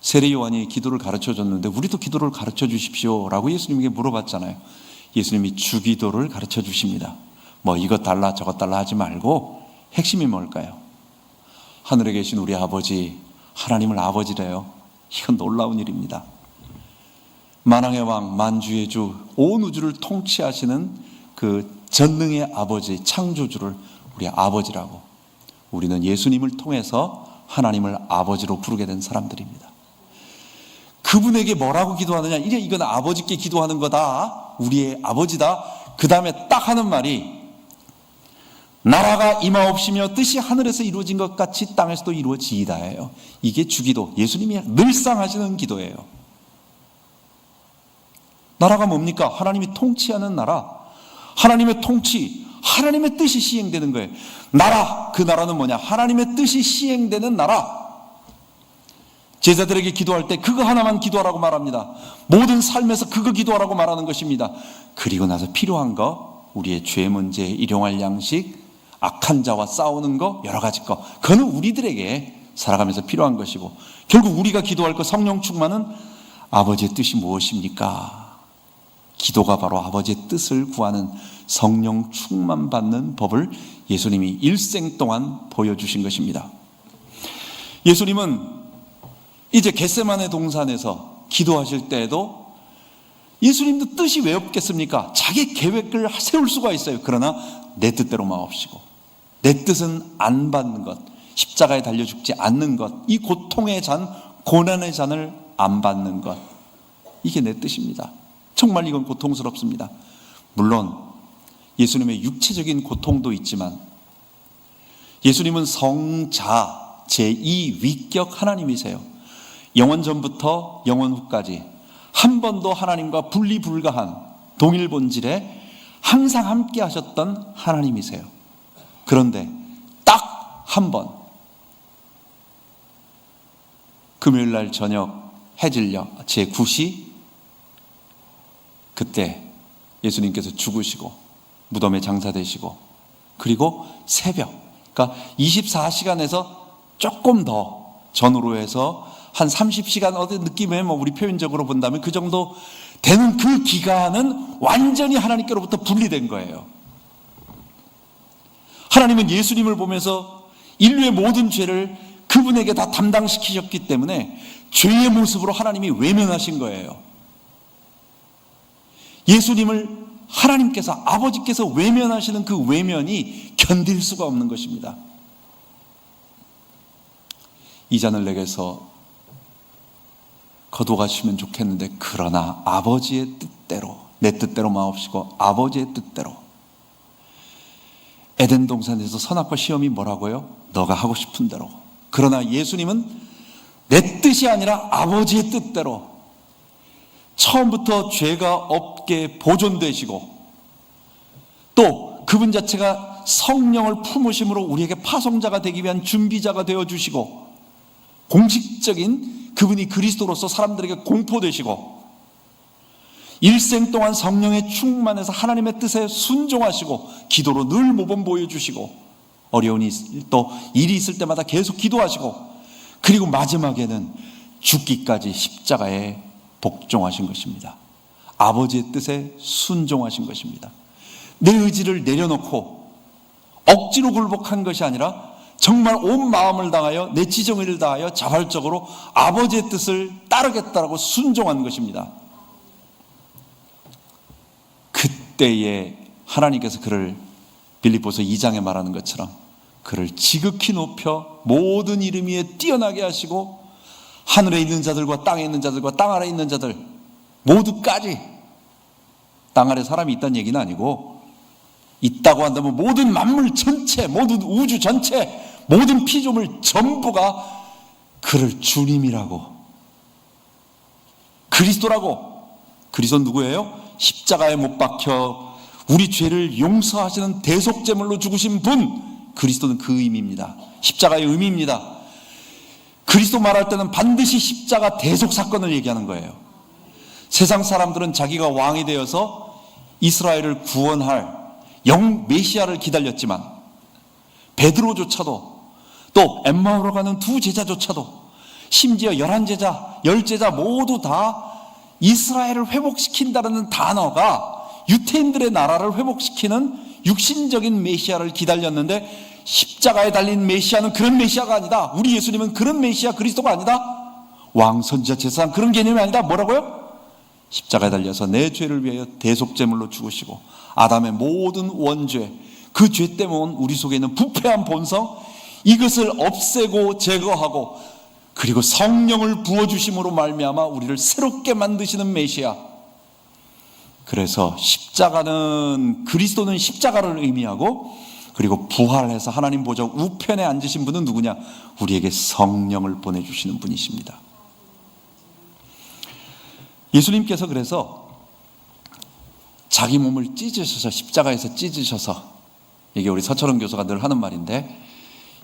세례 요한이 기도를 가르쳐 줬는데 우리도 기도를 가르쳐 주십시오 라고 예수님에게 물어봤잖아요. 예수님이 주기도를 가르쳐 주십니다. 뭐 이것 달라 저것 달라 하지 말고 핵심이 뭘까요? 하늘에 계신 우리 아버지, 하나님을 아버지래요. 이건 놀라운 일입니다. 만왕의 왕, 만주의 주, 온 우주를 통치하시는 그 전능의 아버지, 창조주를 우리 아버지라고. 우리는 예수님을 통해서 하나님을 아버지로 부르게 된 사람들입니다. 그분에게 뭐라고 기도하느냐? 이건 아버지께 기도하는 거다. 우리의 아버지다. 그 다음에 딱 하는 말이 나라가 임하옵시며 뜻이 하늘에서 이루어진 것 같이 땅에서도 이루어지이다예요. 이게 주기도, 예수님이 늘상 하시는 기도예요. 나라가 뭡니까? 하나님이 통치하는 나라, 하나님의 통치, 하나님의 뜻이 시행되는 거예요. 나라, 그 나라는 뭐냐? 하나님의 뜻이 시행되는 나라. 제자들에게 기도할 때 그거 하나만 기도하라고 말합니다. 모든 삶에서 그거 기도하라고 말하는 것입니다. 그리고 나서 필요한 거, 우리의 죄 문제, 일용할 양식, 악한 자와 싸우는 거, 여러 가지 거, 그거는 우리들에게 살아가면서 필요한 것이고, 결국 우리가 기도할 거, 성령 충만은 아버지의 뜻이 무엇입니까? 기도가 바로 아버지의 뜻을 구하는 성령 충만 받는 법을 예수님이 일생 동안 보여주신 것입니다. 예수님은 이제 겟세마네 동산에서 기도하실 때에도 예수님도 뜻이 왜 없겠습니까? 자기 계획을 세울 수가 있어요. 그러나 내 뜻대로 마옵시고, 내 뜻은 안 받는 것, 십자가에 달려 죽지 않는 것, 이 고통의 잔, 고난의 잔을 안 받는 것, 이게 내 뜻입니다. 정말 이건 고통스럽습니다. 물론 예수님의 육체적인 고통도 있지만 예수님은 성자 제2위격 하나님이세요. 영원 전부터 영원 후까지 한 번도 하나님과 분리 불가한 동일 본질에 항상 함께 하셨던 하나님이세요. 그런데 딱 한 번, 금요일날 저녁 해질녘 제9시, 그때 예수님께서 죽으시고 무덤에 장사되시고, 그리고 새벽, 그러니까 24시간에서 조금 더 전후로 해서 한 30시간 어디 느낌에 우리 표현적으로 본다면 그 정도 되는 그 기간은 완전히 하나님께로부터 분리된 거예요. 하나님은 예수님을 보면서 인류의 모든 죄를 그분에게 다 담당시키셨기 때문에 죄의 모습으로 하나님이 외면하신 거예요. 예수님을 하나님께서, 아버지께서 외면하시는 그 외면이 견딜 수가 없는 것입니다. 이 잔을 내게서 거둬가시면 좋겠는데, 그러나 아버지의 뜻대로, 내 뜻대로 마옵시고 아버지의 뜻대로. 에덴 동산에서 선악과 시험이 뭐라고요? 너가 하고 싶은 대로. 그러나 예수님은 내 뜻이 아니라 아버지의 뜻대로 처음부터 죄가 없게 보존되시고, 또 그분 자체가 성령을 품으심으로 우리에게 파송자가 되기 위한 준비자가 되어주시고, 공식적인 그분이 그리스도로서 사람들에게 공포되시고, 일생 동안 성령에 충만해서 하나님의 뜻에 순종하시고, 기도로 늘 모범 보여주시고, 어려운 또 일이 있을 때마다 계속 기도하시고, 그리고 마지막에는 죽기까지 십자가에 복종하신 것입니다. 아버지의 뜻에 순종하신 것입니다. 내 의지를 내려놓고 억지로 굴복한 것이 아니라 정말 온 마음을 다하여 내 지정의를 다하여 자발적으로 아버지의 뜻을 따르겠다라고 순종한 것입니다. 그때에 하나님께서 그를 빌립보서 2장에 말하는 것처럼 그를 지극히 높여 모든 이름 위에 뛰어나게 하시고, 하늘에 있는 자들과 땅에 있는 자들과 땅 아래에 있는 자들 모두까지, 땅 아래 사람이 있다는 얘기는 아니고, 있다고 한다면 모든 만물 전체, 모든 우주 전체, 모든 피조물 전부가 그를 주님이라고, 그리스도라고. 그리스도는 누구예요? 십자가에 못 박혀 우리 죄를 용서하시는 대속제물로 죽으신 분, 그리스도는 그 의미입니다. 십자가의 의미입니다. 그리스도 말할 때는 반드시 십자가 대속 사건을 얘기하는 거예요. 세상 사람들은 자기가 왕이 되어서 이스라엘을 구원할 메시아를 기다렸지만 베드로조차도 또 엠마오로 가는 두 제자조차도 심지어 11제자, 10제자 모두 다 이스라엘을 회복시킨다는 단어가 유태인들의 나라를 회복시키는 육신적인 메시아를 기다렸는데 십자가에 달린 메시아는 그런 메시아가 아니다. 우리 예수님은 그런 메시아 그리스도가 아니다. 왕, 선지자, 제사장 그런 개념이 아니다. 뭐라고요? 십자가에 달려서 내 죄를 위하여 대속제물로 죽으시고 아담의 모든 원죄, 그 죄 때문에 우리 속에 있는 부패한 본성, 이것을 없애고 제거하고 그리고 성령을 부어주심으로 말미암아 우리를 새롭게 만드시는 메시아. 그래서 십자가는, 그리스도는 십자가를 의미하고, 그리고 부활해서 하나님 보좌 우편에 앉으신 분은 누구냐? 우리에게 성령을 보내주시는 분이십니다. 예수님께서 그래서 자기 몸을 찢으셔서, 십자가에서 찢으셔서, 이게 우리 서철원 교수가 늘 하는 말인데,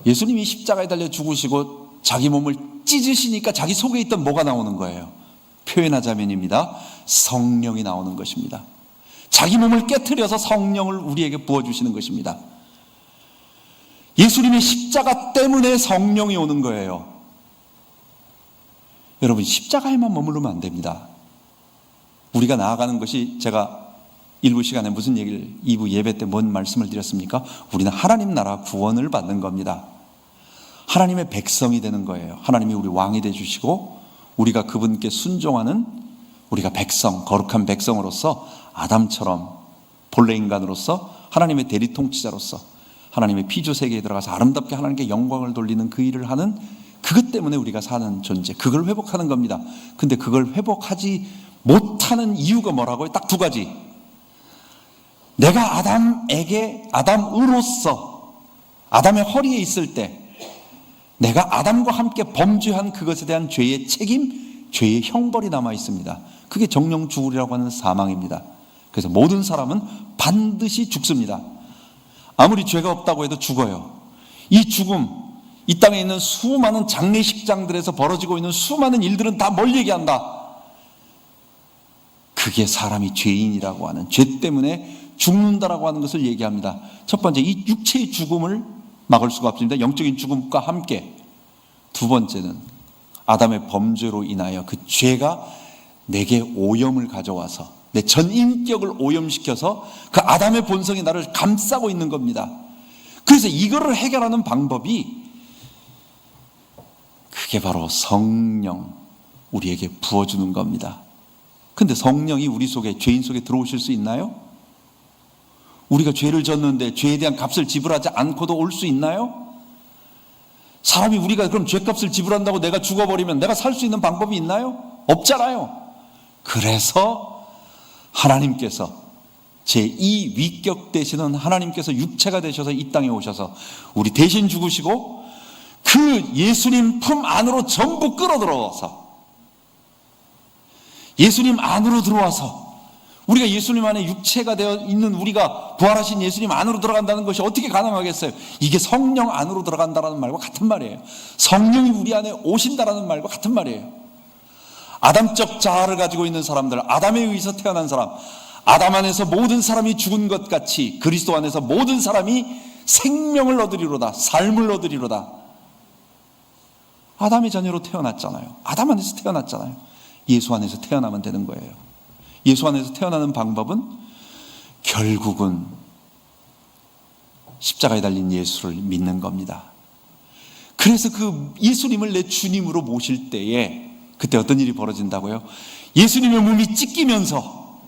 예수님이 십자가에 달려 죽으시고 자기 몸을 찢으시니까 자기 속에 있던 뭐가 나오는 거예요? 표현하자면입니다. 성령이 나오는 것입니다. 자기 몸을 깨트려서 성령을 우리에게 부어주시는 것입니다. 예수님의 십자가 때문에 성령이 오는 거예요. 여러분, 십자가에만 머무르면 안 됩니다. 우리가 나아가는 것이, 제가 1부 시간에 무슨 얘기를 2부 예배 때 뭔 말씀을 드렸습니까? 우리는 하나님 나라 구원을 받는 겁니다. 하나님의 백성이 되는 거예요. 하나님이 우리 왕이 되주시고 우리가 그분께 순종하는, 우리가 백성, 거룩한 백성으로서 아담처럼 본래 인간으로서 하나님의 대리 통치자로서 하나님의 피조 세계에 들어가서 아름답게 하나님께 영광을 돌리는 그 일을 하는, 그것 때문에 우리가 사는 존재, 그걸 회복하는 겁니다. 근데 그걸 회복하지 못하는 이유가 뭐라고요? 딱 두 가지. 내가 아담으로서 아담의 허리에 있을 때 내가 아담과 함께 범죄한 그것에 대한 죄의 책임, 죄의 형벌이 남아 있습니다. 그게 정령 죽으리라고 하는 사망입니다. 그래서 모든 사람은 반드시 죽습니다. 아무리 죄가 없다고 해도 죽어요. 이 죽음, 이 땅에 있는 수많은 장례식장들에서 벌어지고 있는 수많은 일들은 다 뭘 얘기한다? 그게 사람이 죄인이라고 하는, 죄 때문에 죽는다라고 하는 것을 얘기합니다. 첫 번째, 이 육체의 죽음을 막을 수가 없습니다. 영적인 죽음과 함께. 두 번째는 아담의 범죄로 인하여 그 죄가 내게 오염을 가져와서 내 전 인격을 오염시켜서 그 아담의 본성이 나를 감싸고 있는 겁니다. 그래서 이거를 해결하는 방법이, 그게 바로 성령, 우리에게 부어주는 겁니다. 근데 성령이 우리 속에, 죄인 속에 들어오실 수 있나요? 우리가 죄를 졌는데 죄에 대한 값을 지불하지 않고도 올 수 있나요? 사람이, 우리가 그럼 죄값을 지불한다고 내가 죽어버리면 내가 살 수 있는 방법이 있나요? 없잖아요. 그래서 하나님께서, 제2 위격 되시는 하나님께서 육체가 되셔서 이 땅에 오셔서 우리 대신 죽으시고 그 예수님 품 안으로 전부 끌어들어와서, 예수님 안으로 들어와서, 우리가 예수님 안에 육체가 되어 있는 우리가 부활하신 예수님 안으로 들어간다는 것이 어떻게 가능하겠어요? 이게 성령 안으로 들어간다는 말과 같은 말이에요. 성령이 우리 안에 오신다는 말과 같은 말이에요. 아담적 자아를 가지고 있는 사람들, 아담에 의해서 태어난 사람, 아담 안에서 모든 사람이 죽은 것 같이 그리스도 안에서 모든 사람이 생명을 얻으리로다, 삶을 얻으리로다. 아담의 자녀로 태어났잖아요. 아담 안에서 태어났잖아요. 예수 안에서 태어나면 되는 거예요. 예수 안에서 태어나는 방법은 결국은 십자가에 달린 예수를 믿는 겁니다. 그래서 그 예수님을 내 주님으로 모실 때에 그때 어떤 일이 벌어진다고요? 예수님의 몸이 찢기면서,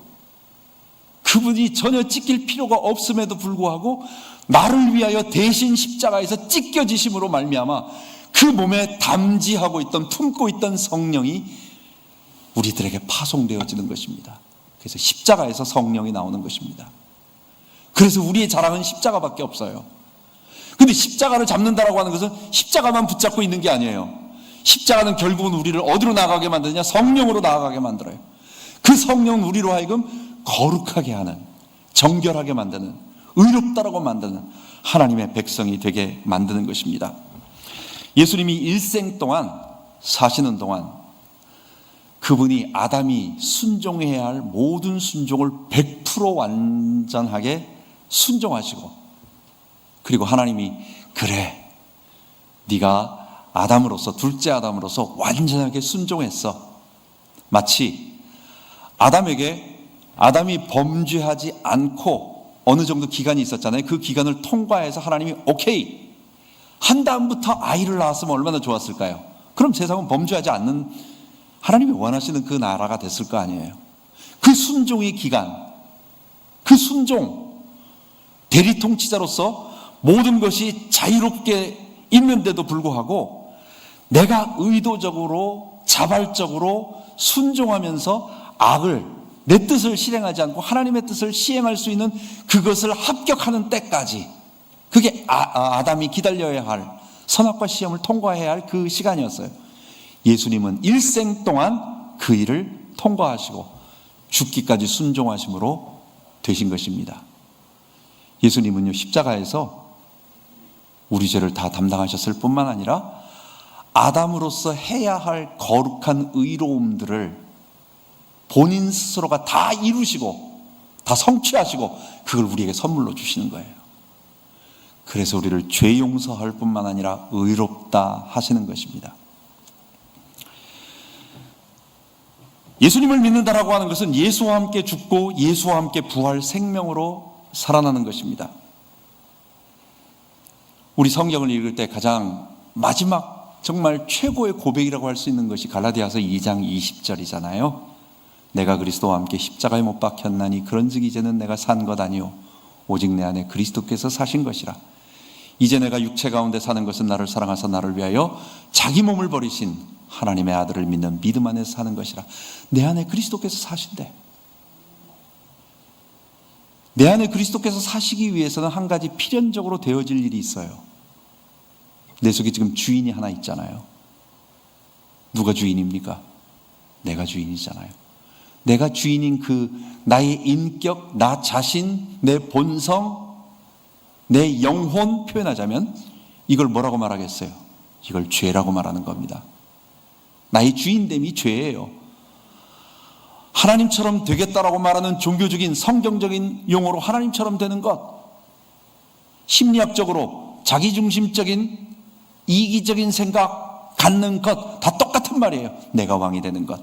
그분이 전혀 찢길 필요가 없음에도 불구하고 나를 위하여 대신 십자가에서 찢겨지심으로 말미암아 그 몸에 담지하고 있던, 품고 있던 성령이 우리들에게 파송되어지는 것입니다. 그래서 십자가에서 성령이 나오는 것입니다. 그래서 우리의 자랑은 십자가밖에 없어요. 근데 십자가를 잡는다라고 하는 것은 십자가만 붙잡고 있는 게 아니에요. 십자가는 결국은 우리를 어디로 나아가게 만드냐? 성령으로 나아가게 만들어요. 그 성령은 우리로 하여금 거룩하게 하는, 정결하게 만드는, 의롭다라고 만드는 하나님의 백성이 되게 만드는 것입니다. 예수님이 일생 동안 사시는 동안 그분이 아담이 순종해야 할 모든 순종을 100% 완전하게 순종하시고, 그리고 하나님이 그래, 네가 아담으로서, 둘째 아담으로서 완전하게 순종했어. 마치 아담이 범죄하지 않고 어느 정도 기간이 있었잖아요. 그 기간을 통과해서 하나님이 오케이, 한 다음부터 아이를 낳았으면 얼마나 좋았을까요? 그럼 세상은 범죄하지 않는 하나님이 원하시는 그 나라가 됐을 거 아니에요. 그 순종의 기간, 그 순종, 대리통치자로서 모든 것이 자유롭게 있는데도 불구하고 내가 의도적으로 자발적으로 순종하면서 내 뜻을 실행하지 않고 하나님의 뜻을 시행할 수 있는 그것을 합격하는 때까지, 그게 아담이 기다려야 할, 선악과 시험을 통과해야 할 그 시간이었어요. 예수님은 일생 동안 그 일을 통과하시고 죽기까지 순종하심으로 되신 것입니다. 예수님은요, 십자가에서 우리 죄를 다 담당하셨을 뿐만 아니라 아담으로서 해야 할 거룩한 의로움들을 본인 스스로가 다 이루시고 다 성취하시고 그걸 우리에게 선물로 주시는 거예요. 그래서 우리를 죄 용서할 뿐만 아니라 의롭다 하시는 것입니다. 예수님을 믿는다라고 하는 것은 예수와 함께 죽고 예수와 함께 부활 생명으로 살아나는 것입니다. 우리 성경을 읽을 때 가장 마지막 정말 최고의 고백이라고 할 수 있는 것이 갈라디아서 2장 20절이잖아요. 내가 그리스도와 함께 십자가에 못 박혔나니 그런즉 이제는 내가 산 것 아니요 오직 내 안에 그리스도께서 사신 것이라. 이제 내가 육체 가운데 사는 것은 나를 사랑하사 나를 위하여 자기 몸을 버리신 하나님의 아들을 믿는 믿음 안에서 사는 것이라. 내 안에 그리스도께서 사신대. 내 안에 그리스도께서 사시기 위해서는 한 가지 필연적으로 되어질 일이 있어요. 내 속에 지금 주인이 하나 있잖아요. 누가 주인입니까? 내가 주인이잖아요. 내가 주인인 그 나의 인격, 나 자신, 내 본성, 내 영혼 표현하자면 이걸 뭐라고 말하겠어요? 이걸 죄라고 말하는 겁니다. 나의 주인됨이 죄예요. 하나님처럼 되겠다라고 말하는 종교적인 성경적인 용어로 하나님처럼 되는 것, 심리학적으로 자기중심적인 이기적인 생각 갖는 것, 다 똑같은 말이에요. 내가 왕이 되는 것,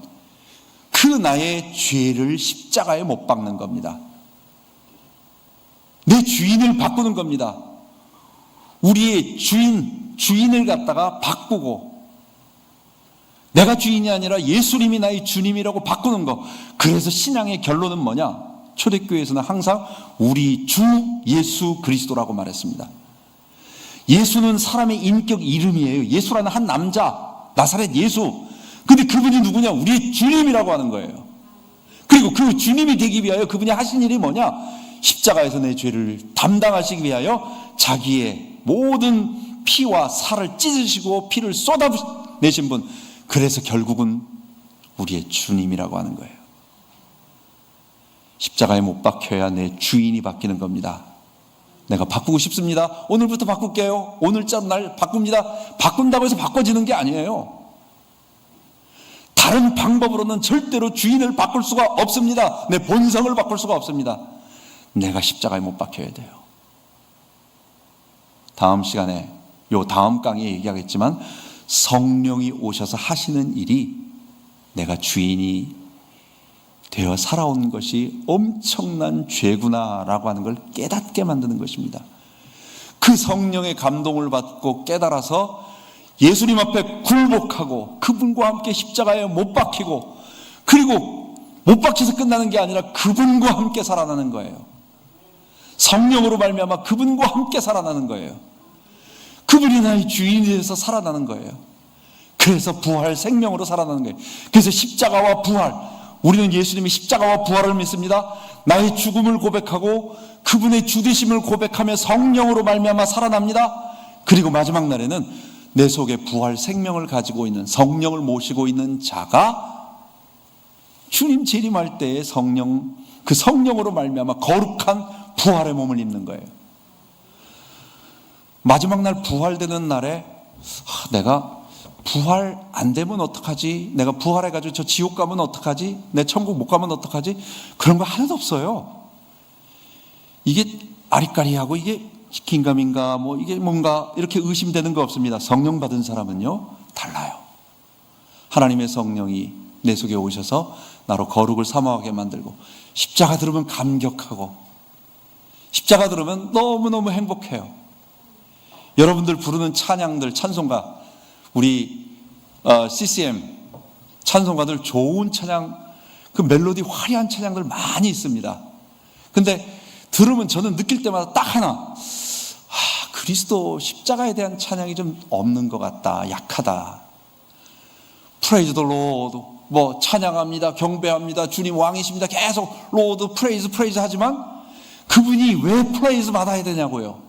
그 나의 죄를 십자가에 못 박는 겁니다. 내 주인을 바꾸는 겁니다. 우리의 주인을 갖다가 바꾸고 내가 주인이 아니라 예수님이 나의 주님이라고 바꾸는 거. 그래서 신앙의 결론은 뭐냐? 초대교회에서는 항상 우리 주 예수 그리스도라고 말했습니다. 예수는 사람의 인격 이름이에요. 예수라는 한 남자, 나사렛 예수. 근데 그분이 누구냐? 우리의 주님이라고 하는 거예요. 그리고 그 주님이 되기 위하여 그분이 하신 일이 뭐냐? 십자가에서 내 죄를 담당하시기 위하여 자기의 모든 피와 살을 찢으시고 피를 쏟아내신 분. 그래서 결국은 우리의 주님이라고 하는 거예요. 십자가에 못 박혀야 내 주인이 바뀌는 겁니다. 내가 바꾸고 싶습니다. 오늘부터 바꿀게요. 오늘자로 날 바꿉니다. 바꾼다고 해서 바꿔지는 게 아니에요. 다른 방법으로는 절대로 주인을 바꿀 수가 없습니다. 내 본성을 바꿀 수가 없습니다. 내가 십자가에 못 박혀야 돼요. 다음 시간에 다음 강의에 얘기하겠지만 성령이 오셔서 하시는 일이 내가 주인이 되어 살아온 것이 엄청난 죄구나라고 하는 걸 깨닫게 만드는 것입니다. 그 성령의 감동을 받고 깨달아서 예수님 앞에 굴복하고 그분과 함께 십자가에 못 박히고, 그리고 못 박혀서 끝나는 게 아니라 그분과 함께 살아나는 거예요. 성령으로 말미암아 그분과 함께 살아나는 거예요. 그분이 나의 주인이 돼서 살아나는 거예요. 그래서 부활 생명으로 살아나는 거예요. 그래서 십자가와 부활, 우리는 예수님이 십자가와 부활을 믿습니다. 나의 죽음을 고백하고 그분의 주되심을 고백하며 성령으로 말미암아 살아납니다. 그리고 마지막 날에는 내 속에 부활 생명을 가지고 있는, 성령을 모시고 있는 자가 주님 재림할 때의 그 성령으로 말미암아 거룩한 부활의 몸을 입는 거예요. 마지막 날 부활되는 날에 내가 부활 안 되면 어떡하지? 내가 부활해가지고 저 지옥 가면 어떡하지? 내 천국 못 가면 어떡하지? 그런 거 하나도 없어요. 이게 아리까리하고 이게 긴가민가 뭐 이게 뭔가 이렇게 의심되는 거 없습니다. 성령 받은 사람은요 달라요. 하나님의 성령이 내 속에 오셔서 나로 거룩을 사모하게 만들고, 십자가 들으면 감격하고, 십자가 들으면 너무너무 행복해요. 여러분들 부르는 찬양들, 찬송가, 우리 CCM 찬송가들 좋은 찬양, 그 멜로디 화려한 찬양들 많이 있습니다. 근데 들으면 저는 느낄 때마다 딱 하나, 그리스도 십자가에 대한 찬양이 좀 없는 것 같다, 약하다. 프레이즈 더 로드, 뭐 찬양합니다, 경배합니다, 주님 왕이십니다, 계속 로드 프레이즈 하지만 그분이 왜 프레이즈 받아야 되냐고요.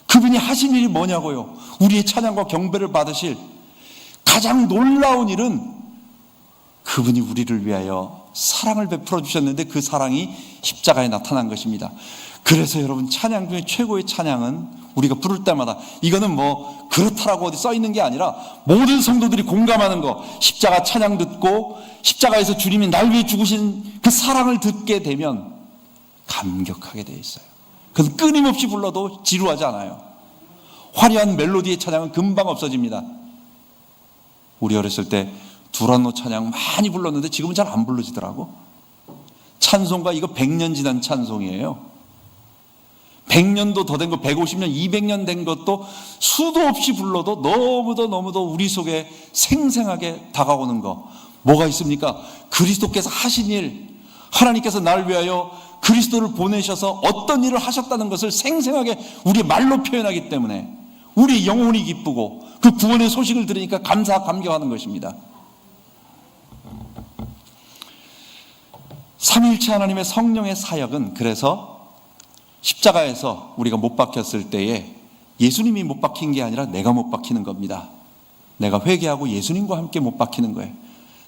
그분이 하신 일이 뭐냐고요. 우리의 찬양과 경배를 받으실 가장 놀라운 일은 그분이 우리를 위하여 사랑을 베풀어 주셨는데 그 사랑이 십자가에 나타난 것입니다. 그래서 여러분, 찬양 중에 최고의 찬양은 우리가 부를 때마다, 이거는 뭐 그렇다라고 어디 써 있는 게 아니라 모든 성도들이 공감하는 거, 십자가 찬양 듣고 십자가에서 주님이 날 위해 죽으신 그 사랑을 듣게 되면 감격하게 되어 있어요. 그래서 끊임없이 불러도 지루하지 않아요. 화려한 멜로디의 찬양은 금방 없어집니다. 우리 어렸을 때 두란노 찬양 많이 불렀는데 지금은 잘 안 부르시더라고. 찬송가 이거 100년 지난 찬송이에요. 100년도 더 된 거, 150년, 200년 된 것도 수도 없이 불러도 너무도 우리 속에 생생하게 다가오는 거 뭐가 있습니까? 그리스도께서 하신 일, 하나님께서 날 위하여 그리스도를 보내셔서 어떤 일을 하셨다는 것을 생생하게 우리 말로 표현하기 때문에 우리 영혼이 기쁘고 그 구원의 소식을 들으니까 감격하는 것입니다. 삼위일체 하나님의 성령의 사역은, 그래서 십자가에서 우리가 못 박혔을 때에 예수님이 못 박힌 게 아니라 내가 못 박히는 겁니다. 내가 회개하고 예수님과 함께 못 박히는 거예요.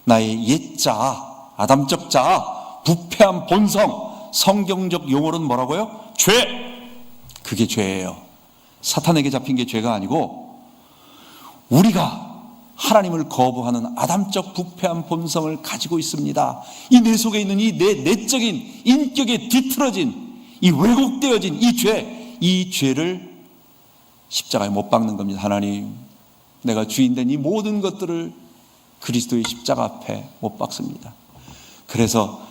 나의 옛자, 아담적 자, 부패한 본성, 성경적 용어로는 뭐라고요? 죄! 그게 죄예요. 사탄에게 잡힌 게 죄가 아니고 우리가 하나님을 거부하는 아담적 부패한 본성을 가지고 있습니다. 이 내 속에 있는 이 내 내적인 인격에 뒤틀어진 이 왜곡되어진 이 죄를 십자가에 못 박는 겁니다. 하나님, 내가 주인된 이 모든 것들을 그리스도의 십자가 앞에 못 박습니다. 그래서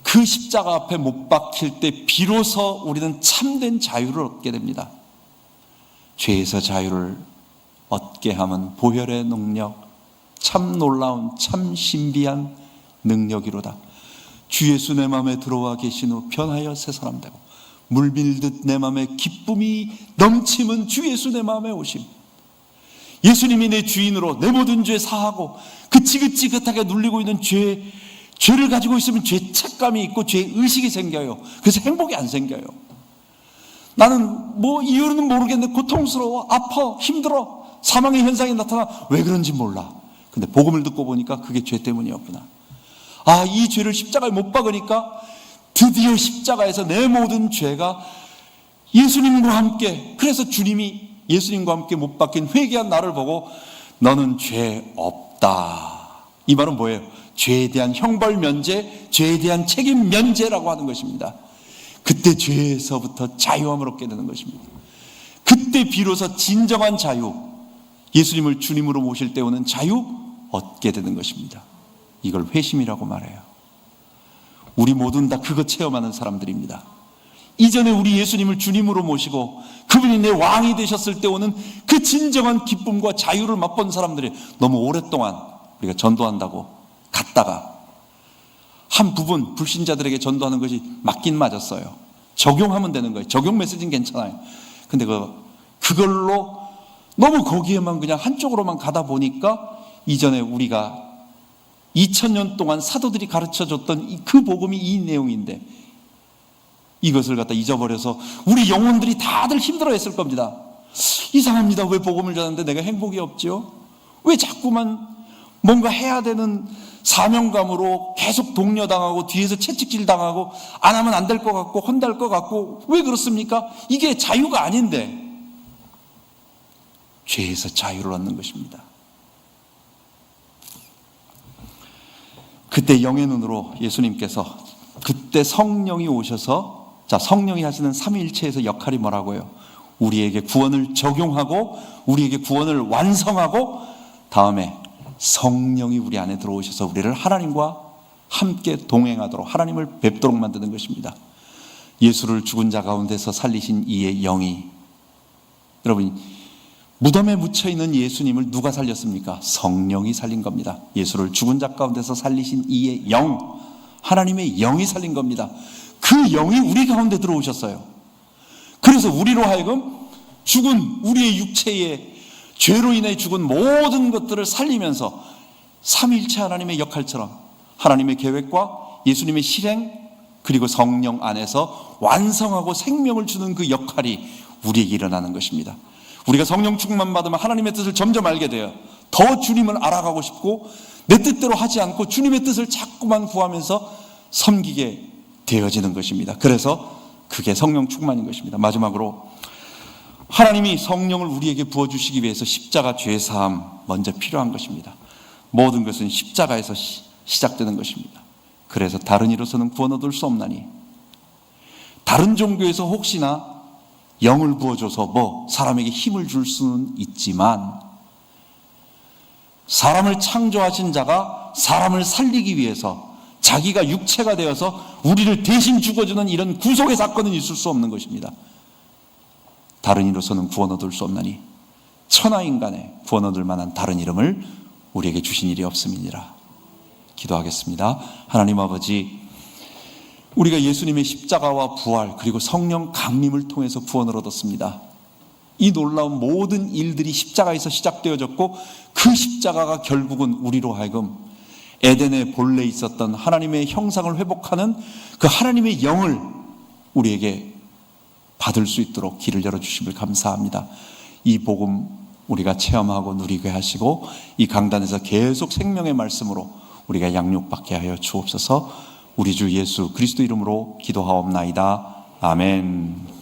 그 십자가 앞에 못 박힐 때 비로소 우리는 참된 자유를 얻게 됩니다. 죄에서 자유를 얻게 함은 보혈의 능력, 참 놀라운 참 신비한 능력이로다. 주 예수 내 마음에 들어와 계신 후 변하여 새 사람 되고 물밀듯 내 마음에 기쁨이 넘치면 주 예수 내 마음에 오심. 예수님이 내 주인으로 내 모든 죄 사하고 그 지긋지긋하게 눌리고 있는 죄를 가지고 있으면 죄책감이 있고 죄의식이 생겨요. 그래서 행복이 안 생겨요. 나는 뭐 이유는 모르겠는데 고통스러워, 아파, 힘들어, 사망의 현상이 나타나. 왜 그런지 몰라. 근데 복음을 듣고 보니까 그게 죄 때문이었구나. 이 죄를 십자가에 못 박으니까 드디어 십자가에서 내 모든 죄가 예수님과 함께, 그래서 주님이 예수님과 함께 못 박힌 회개한 나를 보고 너는 죄 없다. 이 말은 뭐예요? 죄에 대한 형벌 면제, 죄에 대한 책임 면제라고 하는 것입니다. 그때 죄에서부터 자유함을 얻게 되는 것입니다. 그때 비로소 진정한 자유, 예수님을 주님으로 모실 때 오는 자유 얻게 되는 것입니다. 이걸 회심이라고 말해요. 우리 모두는 다 그거 체험하는 사람들입니다. 이전에 우리 예수님을 주님으로 모시고 그분이 내 왕이 되셨을 때 오는 그 진정한 기쁨과 자유를 맛본 사람들이 너무 오랫동안 우리가 전도한다고 갔다가 한 부분 불신자들에게 전도하는 것이 맞긴 맞았어요. 적용하면 되는 거예요. 적용 메시지는 괜찮아요. 근데 그걸로 너무 거기에만 그냥 한쪽으로만 가다 보니까 이전에 우리가 2000년 동안 사도들이 가르쳐줬던 그 복음이 이 내용인데 이것을 갖다 잊어버려서 우리 영혼들이 다들 힘들어했을 겁니다. 이상합니다. 왜 복음을 전하는데 내가 행복이 없죠? 왜 자꾸만 뭔가 해야 되는 사명감으로 계속 독려당하고 뒤에서 채찍질 당하고 안 하면 안 될 것 같고 혼날 것 같고 왜 그렇습니까? 이게 자유가 아닌데 죄에서 자유를 얻는 것입니다. 그때 영의 눈으로 예수님께서 그때 성령이 오셔서, 자, 성령이 하시는 삼위일체에서 역할이 뭐라고요? 우리에게 구원을 적용하고 우리에게 구원을 완성하고 다음에 성령이 우리 안에 들어오셔서 우리를 하나님과 함께 동행하도록, 하나님을 뵙도록 만드는 것입니다. 예수를 죽은 자 가운데서 살리신 이의 영이, 여러분, 무덤에 묻혀있는 예수님을 누가 살렸습니까? 성령이 살린 겁니다. 예수를 죽은 자 가운데서 살리신 이의 영, 하나님의 영이 살린 겁니다. 그 영이 우리 가운데 들어오셨어요. 그래서 우리로 하여금 죽은 우리의 육체의 죄로 인해 죽은 모든 것들을 살리면서 삼위일체 하나님의 역할처럼 하나님의 계획과 예수님의 실행 그리고 성령 안에서 완성하고 생명을 주는 그 역할이 우리에게 일어나는 것입니다. 우리가 성령 충만 받으면 하나님의 뜻을 점점 알게 돼요. 더 주님을 알아가고 싶고 내 뜻대로 하지 않고 주님의 뜻을 자꾸만 구하면서 섬기게 되어지는 것입니다. 그래서 그게 성령 충만인 것입니다. 마지막으로 하나님이 성령을 우리에게 부어주시기 위해서 십자가 죄사함 먼저 필요한 것입니다. 모든 것은 십자가에서 시작되는 것입니다. 그래서 다른 이로서는 구원 얻을 수 없나니, 다른 종교에서 혹시나 영을 부어줘서 사람에게 힘을 줄 수는 있지만 사람을 창조하신 자가 사람을 살리기 위해서 자기가 육체가 되어서 우리를 대신 죽어주는 이런 구속의 사건은 있을 수 없는 것입니다. 다른 이로서는 구원 얻을 수 없나니 천하인간에 구원 얻을 만한 다른 이름을 우리에게 주신 일이 없음이니라. 기도하겠습니다. 하나님 아버지, 우리가 예수님의 십자가와 부활 그리고 성령 강림을 통해서 구원을 얻었습니다. 이 놀라운 모든 일들이 십자가에서 시작되어졌고 그 십자가가 결국은 우리로 하여금 에덴에 본래 있었던 하나님의 형상을 회복하는 그 하나님의 영을 우리에게 받을 수 있도록 길을 열어주심을 감사합니다. 이 복음 우리가 체험하고 누리게 하시고 이 강단에서 계속 생명의 말씀으로 우리가 양육받게 하여 주옵소서. 우리 주 예수 그리스도 이름으로 기도하옵나이다. 아멘.